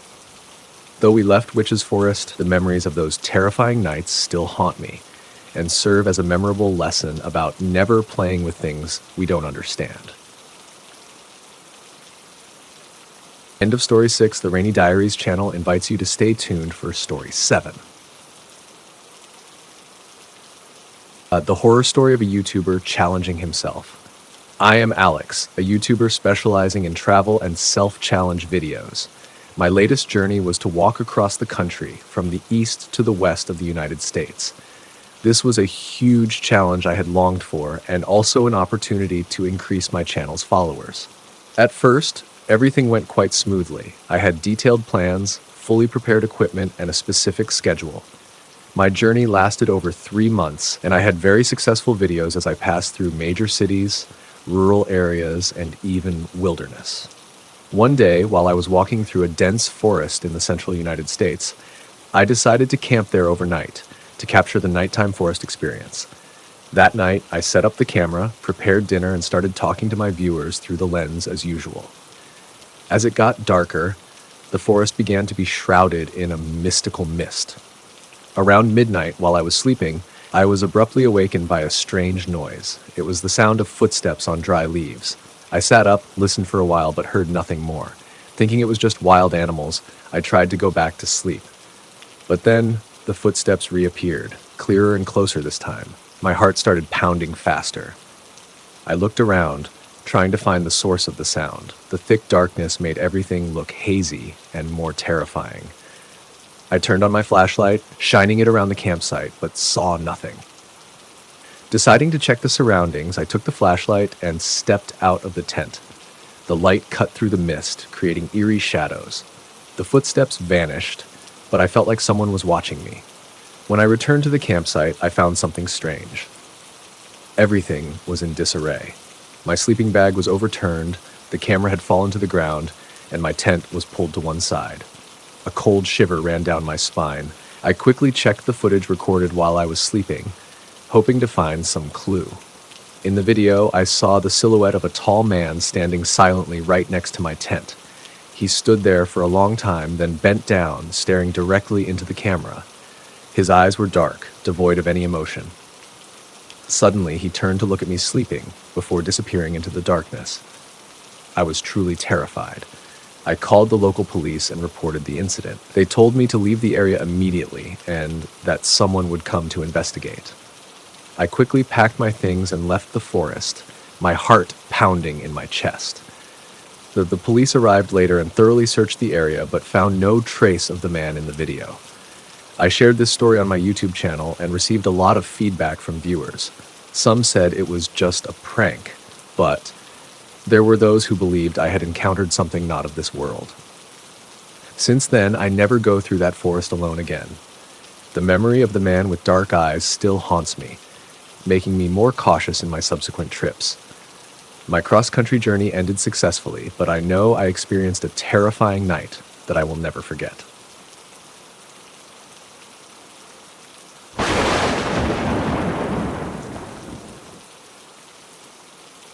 [SPEAKER 1] Though we left Witch's Forest, the memories of those terrifying nights still haunt me and serve as a memorable lesson about never playing with things we don't understand. End of Story 6. The Rainy Diaries channel invites you to stay tuned for Story 7. The horror story of a YouTuber challenging himself. I am Alex, a YouTuber specializing in travel and self-challenge videos. My latest journey was to walk across the country from the east to the west of the United States. This was a huge challenge I had longed for, and also an opportunity to increase my channel's followers. At first, everything went quite smoothly. I had detailed plans, fully prepared equipment, and a specific schedule. My journey lasted over 3 months, and I had very successful videos as I passed through major cities, rural areas, and even wilderness. One day, while I was walking through a dense forest in the central United States, I decided to camp there overnight to capture the nighttime forest experience. That night, I set up the camera, prepared dinner, and started talking to my viewers through the lens as usual. As it got darker, the forest began to be shrouded in a mystical mist. Around midnight, while I was sleeping, I was abruptly awakened by a strange noise. It was the sound of footsteps on dry leaves. I sat up, listened for a while, but heard nothing more. Thinking it was just wild animals, I tried to go back to sleep. But then, the footsteps reappeared, clearer and closer this time. My heart started pounding faster. I looked around, trying to find the source of the sound. The thick darkness made everything look hazy and more terrifying. I turned on my flashlight, shining it around the campsite, but saw nothing. Deciding to check the surroundings, I took the flashlight and stepped out of the tent. The light cut through the mist, creating eerie shadows. The footsteps vanished, but I felt like someone was watching me. When I returned to the campsite, I found something strange. Everything was in disarray. My sleeping bag was overturned, the camera had fallen to the ground, and my tent was pulled to one side. A cold shiver ran down my spine. I quickly checked the footage recorded while I was sleeping, hoping to find some clue. In the video, I saw the silhouette of a tall man standing silently right next to my tent. He stood there for a long time, then bent down, staring directly into the camera. His eyes were dark, devoid of any emotion. Suddenly, he turned to look at me sleeping, before disappearing into the darkness. I was truly terrified. I called the local police and reported the incident. They told me to leave the area immediately and that someone would come to investigate. I quickly packed my things and left the forest, my heart pounding in my chest. The police arrived later and thoroughly searched the area, but found no trace of the man in the video. I shared this story on my YouTube channel and received a lot of feedback from viewers. Some said it was just a prank, but there were those who believed I had encountered something not of this world. Since then, I never go through that forest alone again. The memory of the man with dark eyes still haunts me, making me more cautious in my subsequent trips. My cross-country journey ended successfully, but I know I experienced a terrifying night that I will never forget.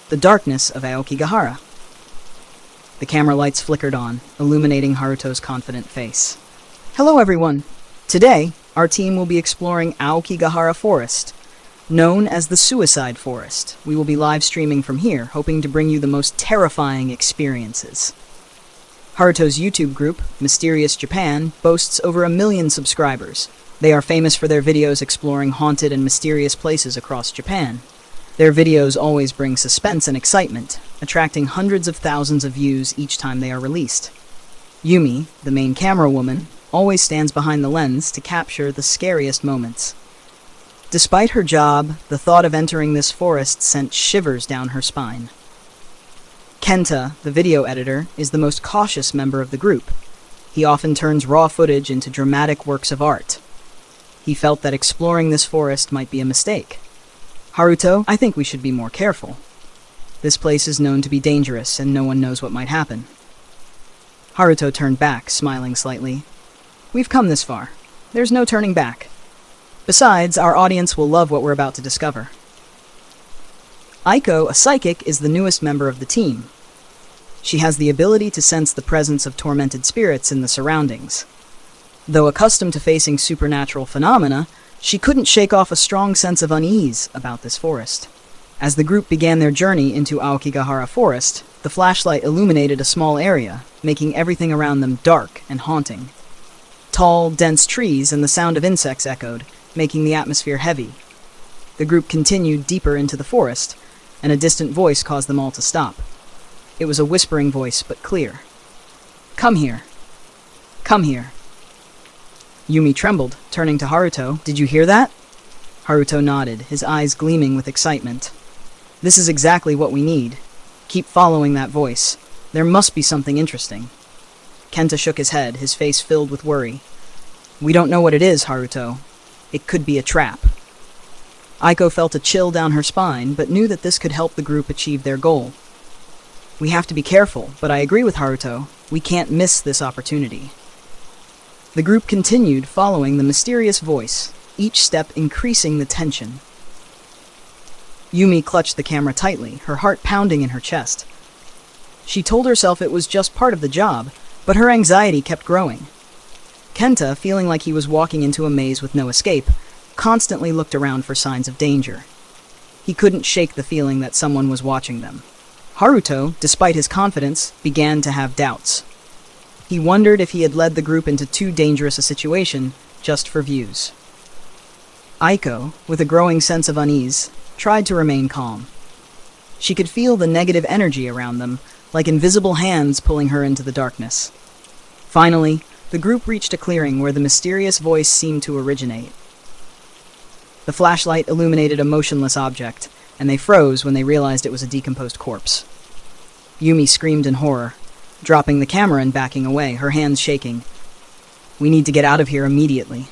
[SPEAKER 2] The Darkness of Aokigahara. The camera lights flickered on, illuminating Haruto's confident face. Hello everyone! Today, our team will be exploring Aokigahara Forest, known as the Suicide Forest. We will be live streaming from here, hoping to bring you the most terrifying experiences. Haruto's YouTube group, Mysterious Japan, boasts over 1 million subscribers. They are famous for their videos exploring haunted and mysterious places across Japan. Their videos always bring suspense and excitement, attracting hundreds of thousands of views each time they are released. Yumi, the main camera woman, always stands behind the lens to capture the scariest moments. Despite her job, the thought of entering this forest sent shivers down her spine. Kenta, the video editor, is the most cautious member of the group. He often turns raw footage into dramatic works of art. He felt that exploring this forest might be a mistake. Haruto, I think we should be more careful. This place is known to be dangerous and no one knows what might happen. Haruto turned back, smiling slightly. We've come this far. There's no turning back. Besides, our audience will love what we're about to discover. Aiko, a psychic, is the newest member of the team. She has the ability to sense the presence of tormented spirits in the surroundings. Though accustomed to facing supernatural phenomena, she couldn't shake off a strong sense of unease about this forest. As the group began their journey into Aokigahara Forest, the flashlight illuminated a small area, making everything around them dark and haunting. Tall, dense trees and the sound of insects echoed, making the atmosphere heavy. The group continued deeper into the forest, and a distant voice caused them all to stop. It was a whispering voice, but clear. Come here. Come here. Yumi trembled, turning to Haruto. Did you hear that? Haruto nodded, his eyes gleaming with excitement. This is exactly what we need. Keep following that voice. There must be something interesting. Kenta shook his head, his face filled with worry. We don't know what it is, Haruto. It could be a trap. Aiko felt a chill down her spine, but knew that this could help the group achieve their goal. We have to be careful, but I agree with Haruto. We can't miss this opportunity. The group continued, following the mysterious voice, each step increasing the tension. Yumi clutched the camera tightly, her heart pounding in her chest. She told herself it was just part of the job, but her anxiety kept growing. Kenta, feeling like he was walking into a maze with no escape, constantly looked around for signs of danger. He couldn't shake the feeling that someone was watching them. Haruto, despite his confidence, began to have doubts. He wondered if he had led the group into too dangerous a situation just for views. Aiko, with a growing sense of unease, tried to remain calm. She could feel the negative energy around them, like invisible hands pulling her into the darkness. Finally, the group reached a clearing where the mysterious voice seemed to originate. The flashlight illuminated a motionless object, and they froze when they realized it was a decomposed corpse. Yumi screamed in horror, dropping the camera and backing away, her hands shaking. We need to get out of here immediately.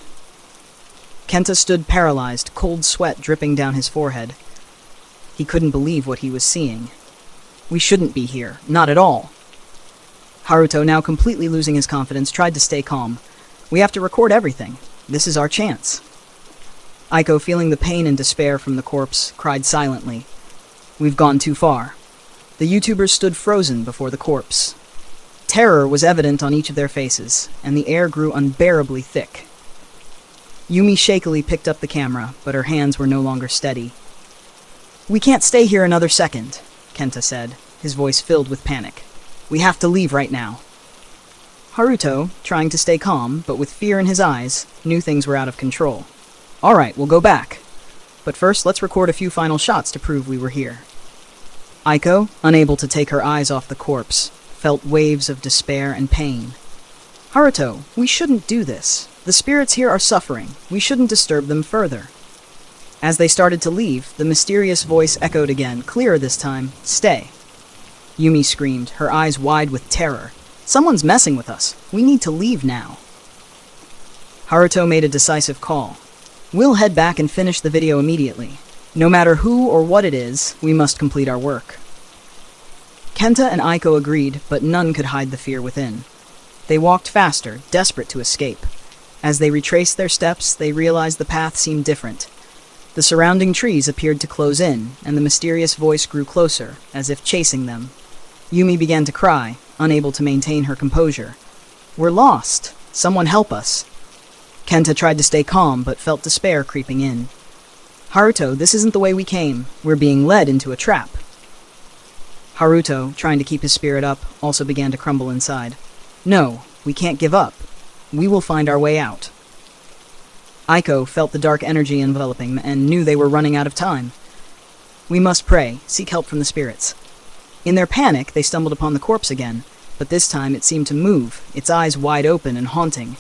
[SPEAKER 2] Kenta stood paralyzed, cold sweat dripping down his forehead. He couldn't believe what he was seeing. We shouldn't be here, not at all. Haruto, now completely losing his confidence, tried to stay calm. We have to record everything. This is our chance. Aiko, feeling the pain and despair from the corpse, cried silently. We've gone too far. The YouTubers stood frozen before the corpse. Terror was evident on each of their faces, and the air grew unbearably thick. Yumi shakily picked up the camera, but her hands were no longer steady. We can't stay here another second, Kenta said, his voice filled with panic. We have to leave right now. Haruto, trying to stay calm, but with fear in his eyes, knew things were out of control. All right, we'll go back. But first, let's record a few final shots to prove we were here. Aiko, unable to take her eyes off the corpse, felt waves of despair and pain. Haruto, we shouldn't do this. The spirits here are suffering. We shouldn't disturb them further. As they started to leave, the mysterious voice echoed again, clearer this time, "Stay." Yumi screamed, her eyes wide with terror. "Someone's messing with us. We need to leave now." Haruto made a decisive call. "We'll head back and finish the video immediately. No matter who or what it is, we must complete our work." Kenta and Aiko agreed, but none could hide the fear within. They walked faster, desperate to escape. As they retraced their steps, they realized the path seemed different. The surrounding trees appeared to close in, and the mysterious voice grew closer, as if chasing them. Yumi began to cry, unable to maintain her composure. "We're lost! Someone help us!" Kenta tried to stay calm, but felt despair creeping in. "Haruto, this isn't the way we came. We're being led into a trap." Haruto, trying to keep his spirit up, also began to crumble inside. "No, we can't give up. We will find our way out." Aiko felt the dark energy enveloping them and knew they were running out of time. "We must pray, seek help from the spirits." In their panic, they stumbled upon the corpse again, but this time it seemed to move, its eyes wide open and haunting.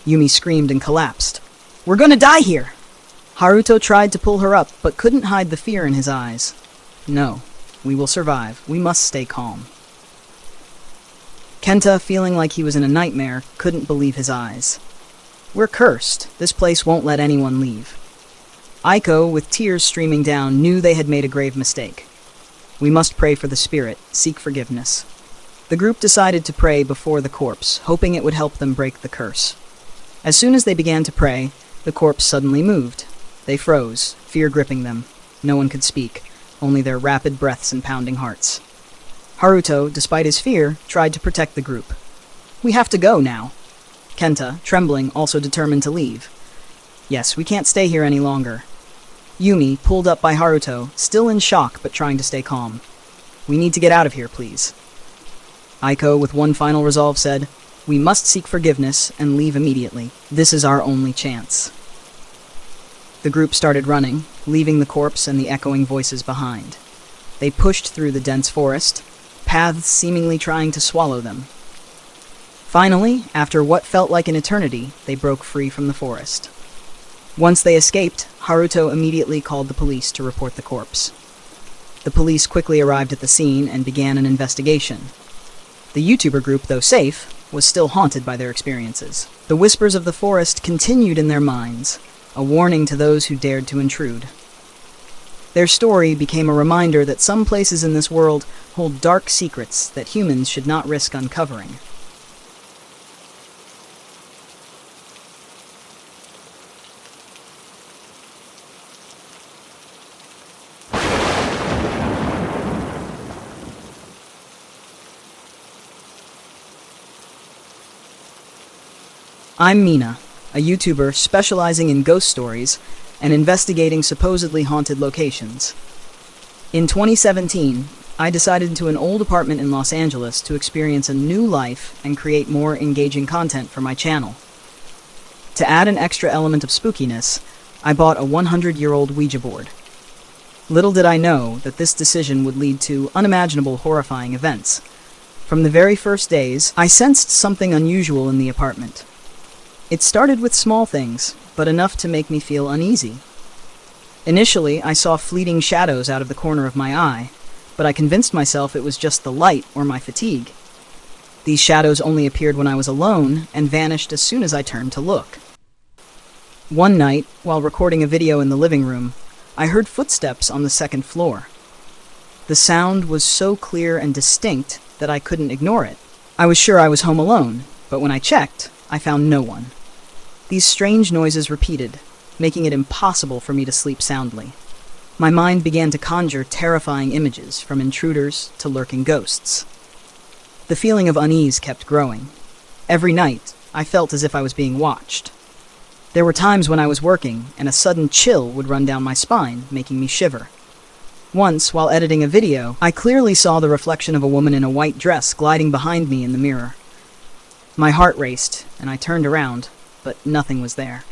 [SPEAKER 2] Yumi screamed and collapsed. "We're gonna die here!" Haruto tried to pull her up, but couldn't hide the fear in his eyes. "No, we will survive. We must stay calm." Kenta, feeling like he was in a nightmare, couldn't believe his eyes. "We're cursed. This place won't let anyone leave." Aiko, with tears streaming down, knew they had made a grave mistake. "We must pray for the spirit, seek forgiveness." The group decided to pray before the corpse, hoping it would help them break the curse. As soon as they began to pray, the corpse suddenly moved. They froze, fear gripping them. No one could speak, only their rapid breaths and pounding hearts. Haruto, despite his fear, tried to protect the group. "We have to go now." Kenta, trembling, also determined to leave. "Yes, we can't stay here any longer." Yumi, pulled up by Haruto, still in shock but trying to stay calm. "We need to get out of here, please." Aiko, with one final resolve, said, "We must seek forgiveness and leave immediately. This is our only chance." The group started running, leaving the corpse and the echoing voices behind. They pushed through the dense forest, paths seemingly trying to swallow them. Finally, after what felt like an eternity, they broke free from the forest. Once they escaped, Haruto immediately called the police to report the corpse. The police quickly arrived at the scene and began an investigation. The YouTuber group, though safe, was still haunted by their experiences. The whispers of the forest continued in their minds, a warning to those who dared to intrude. Their story became a reminder that some places in this world hold dark secrets that humans should not risk uncovering. I'm Mina, a YouTuber specializing in ghost stories and investigating supposedly haunted locations. In 2017, I decided into an old apartment in Los Angeles to experience a new life and create more engaging content for my channel. To add an extra element of spookiness, I bought a 100-year-old Ouija board. Little did I know that this decision would lead to unimaginable horrifying events. From the very first days, I sensed something unusual in the apartment. It started with small things, but enough to make me feel uneasy. Initially, I saw fleeting shadows out of the corner of my eye, but I convinced myself it was just the light or my fatigue. These shadows only appeared when I was alone and vanished as soon as I turned to look. One night, while recording a video in the living room, I heard footsteps on the second floor. The sound was so clear and distinct that I couldn't ignore it. I was sure I was home alone, but when I checked, I found no one. These strange noises repeated, making it impossible for me to sleep soundly. My mind began to conjure terrifying images, from intruders to lurking ghosts. The feeling of unease kept growing. Every night, I felt as if I was being watched. There were times when I was working, and a sudden chill would run down my spine, making me shiver. Once, while editing a video, I clearly saw the reflection of a woman in a white dress gliding behind me in the mirror. My heart raced, and I turned around, but nothing was there.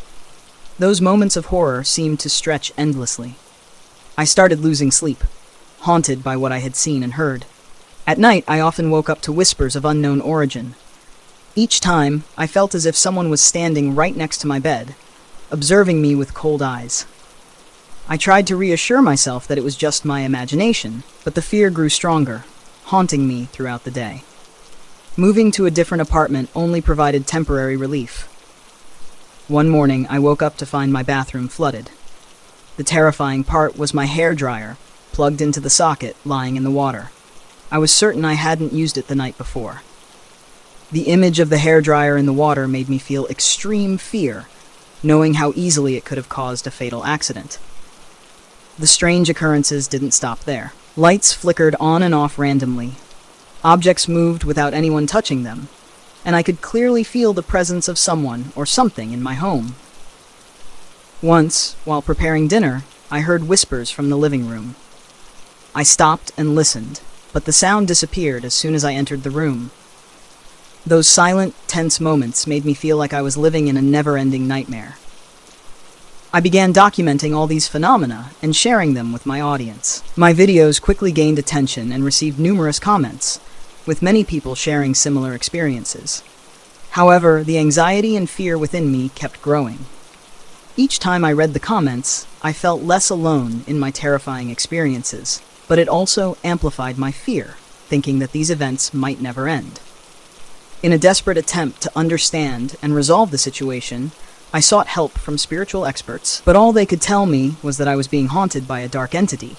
[SPEAKER 2] Those moments of horror seemed to stretch endlessly. I started losing sleep. haunted by what I had seen and heard. At night, I often woke up to whispers of unknown origin. Each time, I felt as if someone was standing right next to my bed, observing me with cold eyes. I tried to reassure myself that it was just my imagination, but the fear grew stronger, haunting me throughout the day. Moving to a different apartment only provided temporary relief. One morning, I woke up to find my bathroom flooded. The terrifying part was my hairdryer, plugged into the socket, lying in the water. I was certain I hadn't used it the night before. The image of the hairdryer in the water made me feel extreme fear, knowing how easily it could have caused a fatal accident. The strange occurrences didn't stop there. Lights flickered on and off randomly. Objects moved without anyone touching them, and I could clearly feel the presence of someone or something in my home. Once, while preparing dinner, I heard whispers from the living room. I stopped and listened, but the sound disappeared as soon as I entered the room. Those silent, tense moments made me feel like I was living in a never-ending nightmare. I began documenting all these phenomena and sharing them with my audience. My videos quickly gained attention and received numerous comments, with many people sharing similar experiences. However, the anxiety and fear within me kept growing. Each time I read the comments, I felt less alone in my terrifying experiences, but it also amplified my fear, thinking that these events might never end. In a desperate attempt to understand and resolve the situation, I sought help from spiritual experts, but all they could tell me was that I was being haunted by a dark entity.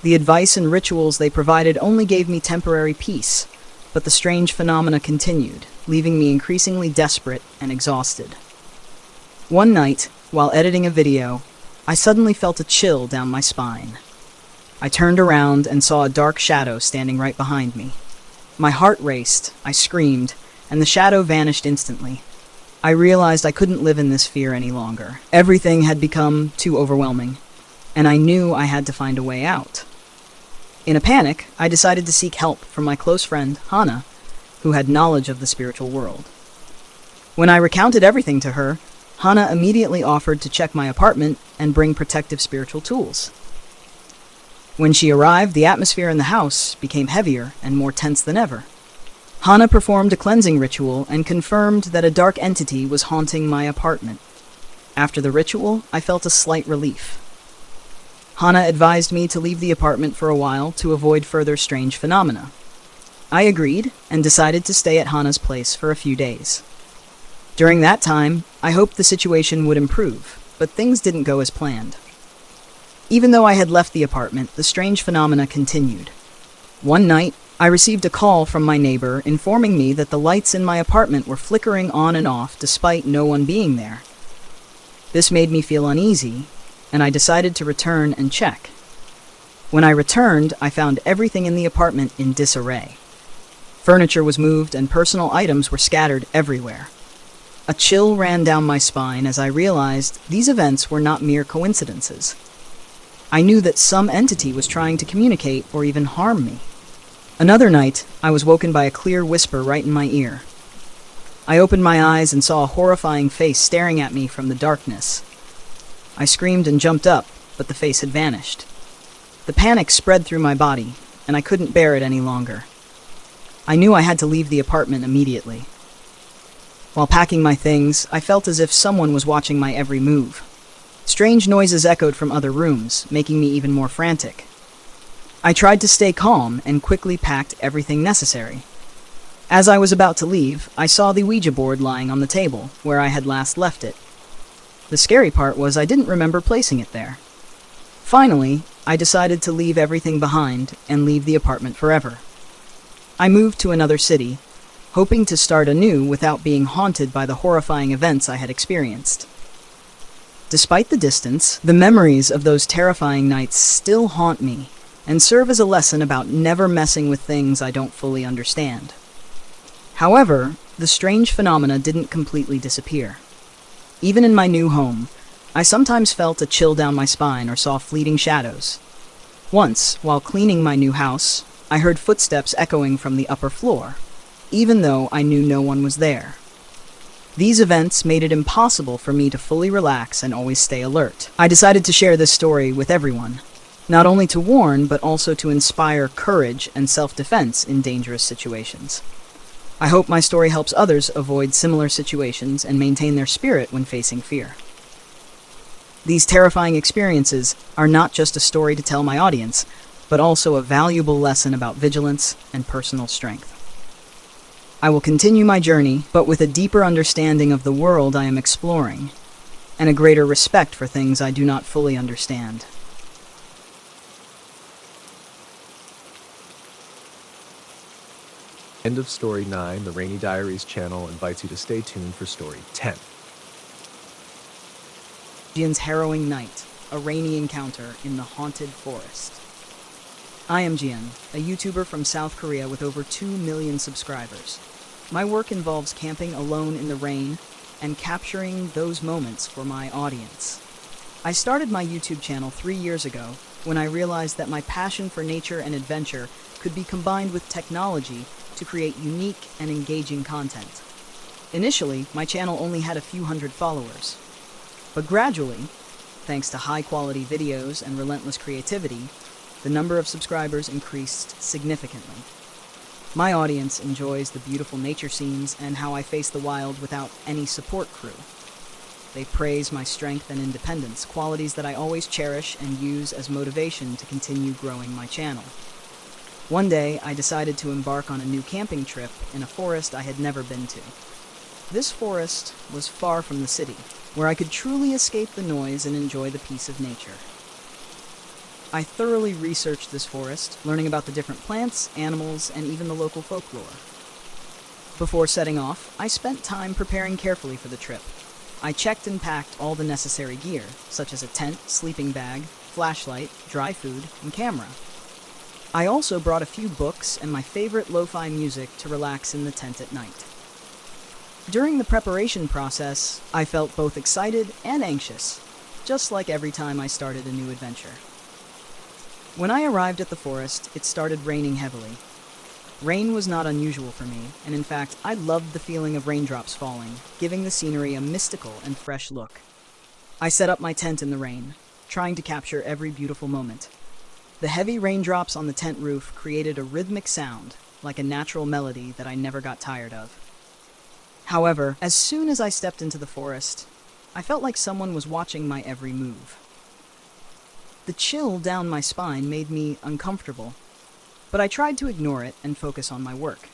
[SPEAKER 2] The advice and rituals they provided only gave me temporary peace, but the strange phenomena continued, leaving me increasingly desperate and exhausted. One night, while editing a video, I suddenly felt a chill down my spine. I turned around and saw a dark shadow standing right behind me. My heart raced, I screamed, and the shadow vanished instantly. I realized I couldn't live in this fear any longer. Everything had become too overwhelming, and I knew I had to find a way out. In a panic, I decided to seek help from my close friend, Hana, who had knowledge of the spiritual world. When I recounted everything to her, Hana immediately offered to check my apartment and bring protective spiritual tools. When she arrived, the atmosphere in the house became heavier and more tense than ever. Hana performed a cleansing ritual and confirmed that a dark entity was haunting my apartment. After the ritual, I felt a slight relief. Hana advised me to leave the apartment for a while to avoid further strange phenomena. I agreed and decided to stay at Hana's place for a few days. During that time, I hoped the situation would improve, but things didn't go as planned. Even though I had left the apartment, the strange phenomena continued. One night, I received a call from my neighbor informing me that the lights in my apartment were flickering on and off despite no one being there. This made me feel uneasy, and I decided to return and check. When I returned, I found everything in the apartment in disarray. Furniture was moved and personal items were scattered everywhere. A chill ran down my spine as I realized these events were not mere coincidences. I knew that some entity was trying to communicate or even harm me. Another night, I was woken by a clear whisper right in my ear. I opened my eyes and saw a horrifying face staring at me from the darkness. I screamed and jumped up, but the face had vanished. The panic spread through my body, and I couldn't bear it any longer. I knew I had to leave the apartment immediately. While packing my things, I felt as if someone was watching my every move. Strange noises echoed from other rooms, making me even more frantic. I tried to stay calm and quickly packed everything necessary. As I was about to leave, I saw the Ouija board lying on the table, where I had last left it. The scary part was I didn't remember placing it there. Finally, I decided to leave everything behind and leave the apartment forever. I moved to another city, hoping to start anew without being haunted by the horrifying events I had experienced. Despite the distance, the memories of those terrifying nights still haunt me and serve as a lesson about never messing with things I don't fully understand. However, the strange phenomena didn't completely disappear. Even in my new home, I sometimes felt a chill down my spine or saw fleeting shadows. Once, while cleaning my new house, I heard footsteps echoing from the upper floor, even though I knew no one was there. These events made it impossible for me to fully relax and always stay alert. I decided to share this story with everyone, not only to warn, but also to inspire courage and self-defense in dangerous situations. I hope my story helps others avoid similar situations and maintain their spirit when facing fear. These terrifying experiences are not just a story to tell my audience, but also a valuable lesson about vigilance and personal strength. I will continue my journey, but with a deeper understanding of the world I am exploring, and a greater respect for things I do not fully understand.
[SPEAKER 1] End of story 9. The Rainy Diaries channel invites you to stay tuned for story 10.
[SPEAKER 2] Jin's harrowing night, a rainy encounter in the haunted forest. I am Jin, a YouTuber from South Korea with over 2 million subscribers. My work involves camping alone in the rain and capturing those moments for my audience. I started my YouTube channel 3 years ago when I realized that my passion for nature and adventure could be combined with technology to create unique and engaging content. Initially, my channel only had a few hundred followers. But gradually, thanks to high-quality videos and relentless creativity, the number of subscribers increased significantly. My audience enjoys the beautiful nature scenes and how I face the wild without any support crew. They praise my strength and independence, qualities that I always cherish and use as motivation to continue growing my channel. One day, I decided to embark on a new camping trip in a forest I had never been to. This forest was far from the city, where I could truly escape the noise and enjoy the peace of nature. I thoroughly researched this forest, learning about the different plants, animals, and even the local folklore. Before setting off, I spent time preparing carefully for the trip. I checked and packed all the necessary gear, such as a tent, sleeping bag, flashlight, dry food, and camera. I also brought a few books and my favorite lo-fi music to relax in the tent at night. During the preparation process, I felt both excited and anxious, just like every time I started a new adventure. When I arrived at the forest, it started raining heavily. Rain was not unusual for me, and in fact, I loved the feeling of raindrops falling, giving the scenery a mystical and fresh look. I set up my tent in the rain, trying to capture every beautiful moment. The heavy raindrops on the tent roof created a rhythmic sound, like a natural melody that I never got tired of. However, as soon as I stepped into the forest, I felt like someone was watching my every move. The chill down my spine made me uncomfortable, but I tried to ignore it and focus on my work.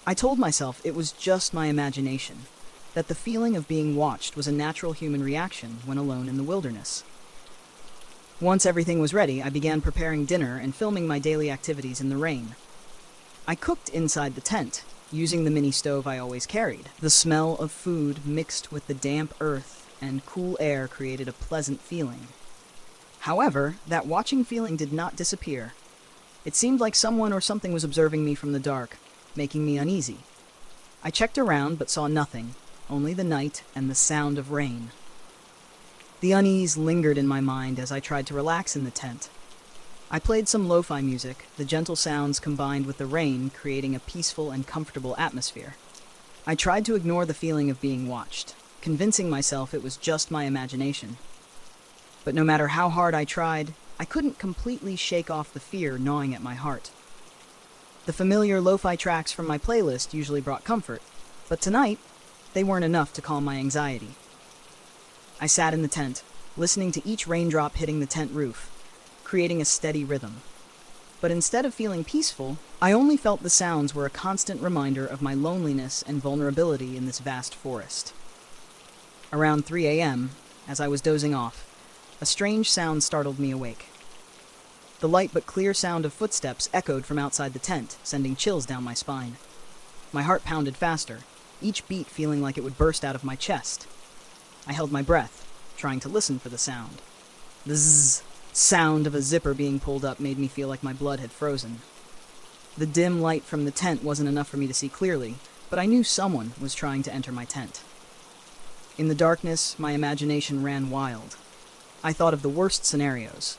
[SPEAKER 2] I told myself it was just my imagination, that the feeling of being watched was a natural human reaction when alone in the wilderness. Once everything was ready, I began preparing dinner and filming my daily activities in the rain. I cooked inside the tent, using the mini stove I always carried. The smell of food mixed with the damp earth and cool air created a pleasant feeling. However, that watching feeling did not disappear. It seemed like someone or something was observing me from the dark, making me uneasy. I checked around but saw nothing, only the night and the sound of rain. The unease lingered in my mind as I tried to relax in the tent. I played some lo-fi music, the gentle sounds combined with the rain creating a peaceful and comfortable atmosphere. I tried to ignore the feeling of being watched, convincing myself it was just my imagination. But no matter how hard I tried, I couldn't completely shake off the fear gnawing at my heart. The familiar lo-fi tracks from my playlist usually brought comfort, but tonight, they weren't enough to calm my anxiety. I sat in the tent, listening to each raindrop hitting the tent roof, creating a steady rhythm. But instead of feeling peaceful, I only felt the sounds were a constant reminder of my loneliness and vulnerability in this vast forest. Around 3 a.m., as I was dozing off, a strange sound startled me awake. The light but clear sound of footsteps echoed from outside the tent, sending chills down my spine. My heart pounded faster, each beat feeling like it would burst out of my chest. I held my breath, trying to listen for the sound. The zzz sound of a zipper being pulled up made me feel like my blood had frozen. The dim light from the tent wasn't enough for me to see clearly, but I knew someone was trying to enter my tent. In the darkness, my imagination ran wild. I thought of the worst scenarios.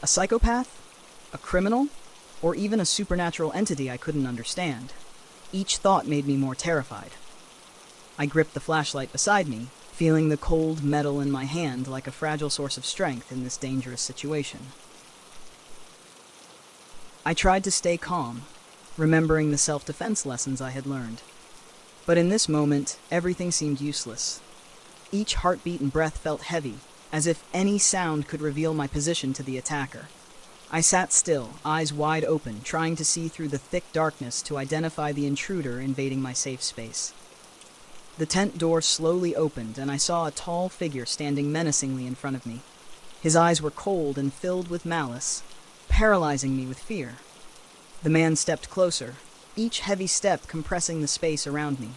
[SPEAKER 2] A psychopath? A criminal? Or even a supernatural entity I couldn't understand. Each thought made me more terrified. I gripped the flashlight beside me, feeling the cold metal in my hand like a fragile source of strength in this dangerous situation. I tried to stay calm, remembering the self-defense lessons I had learned. But in this moment, everything seemed useless. Each heartbeat and breath felt heavy, as if any sound could reveal my position to the attacker. I sat still, eyes wide open, trying to see through the thick darkness to identify the intruder invading my safe space. The tent door slowly opened, and I saw a tall figure standing menacingly in front of me. His eyes were cold and filled with malice, paralyzing me with fear. The man stepped closer, each heavy step compressing the space around me.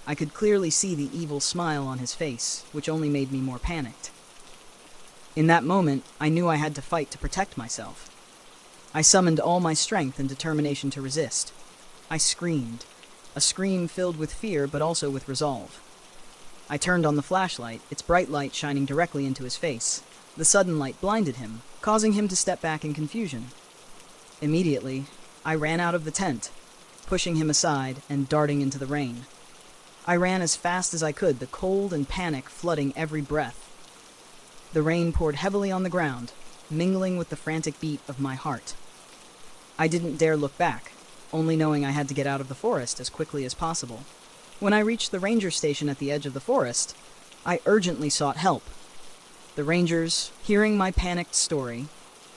[SPEAKER 2] I could clearly see the evil smile on his face, which only made me more panicked. In that moment, I knew I had to fight to protect myself. I summoned all my strength and determination to resist. I screamed, a scream filled with fear but also with resolve. I turned on the flashlight, its bright light shining directly into his face. The sudden light blinded him, causing him to step back in confusion. Immediately, I ran out of the tent, pushing him aside and darting into the rain. I ran as fast as I could, the cold and panic flooding every breath. The rain poured heavily on the ground, mingling with the frantic beat of my heart. I didn't dare look back, only knowing I had to get out of the forest as quickly as possible. When I reached the ranger station at the edge of the forest, I urgently sought help. The rangers, hearing my panicked story,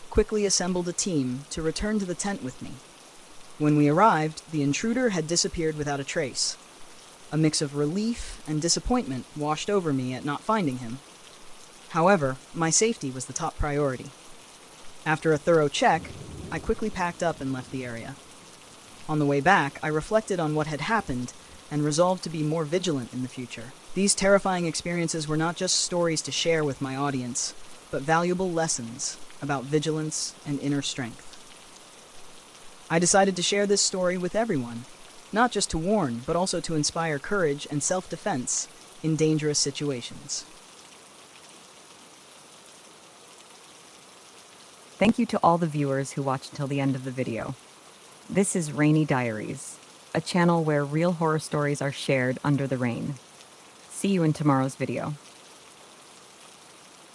[SPEAKER 2] quickly assembled a team to return to the tent with me. When we arrived, the intruder had disappeared without a trace. A mix of relief and disappointment washed over me at not finding him. However, my safety was the top priority. After a thorough check, I quickly packed up and left the area. On the way back, I reflected on what had happened and resolved to be more vigilant in the future. These terrifying experiences were not just stories to share with my audience, but valuable lessons about vigilance and inner strength. I decided to share this story with everyone, not just to warn, but also to inspire courage and self-defense in dangerous situations.
[SPEAKER 3] Thank you to all the viewers who watched until the end of the video. This is Rainy Diaries, a channel where real horror stories are shared under the rain. See you in tomorrow's video.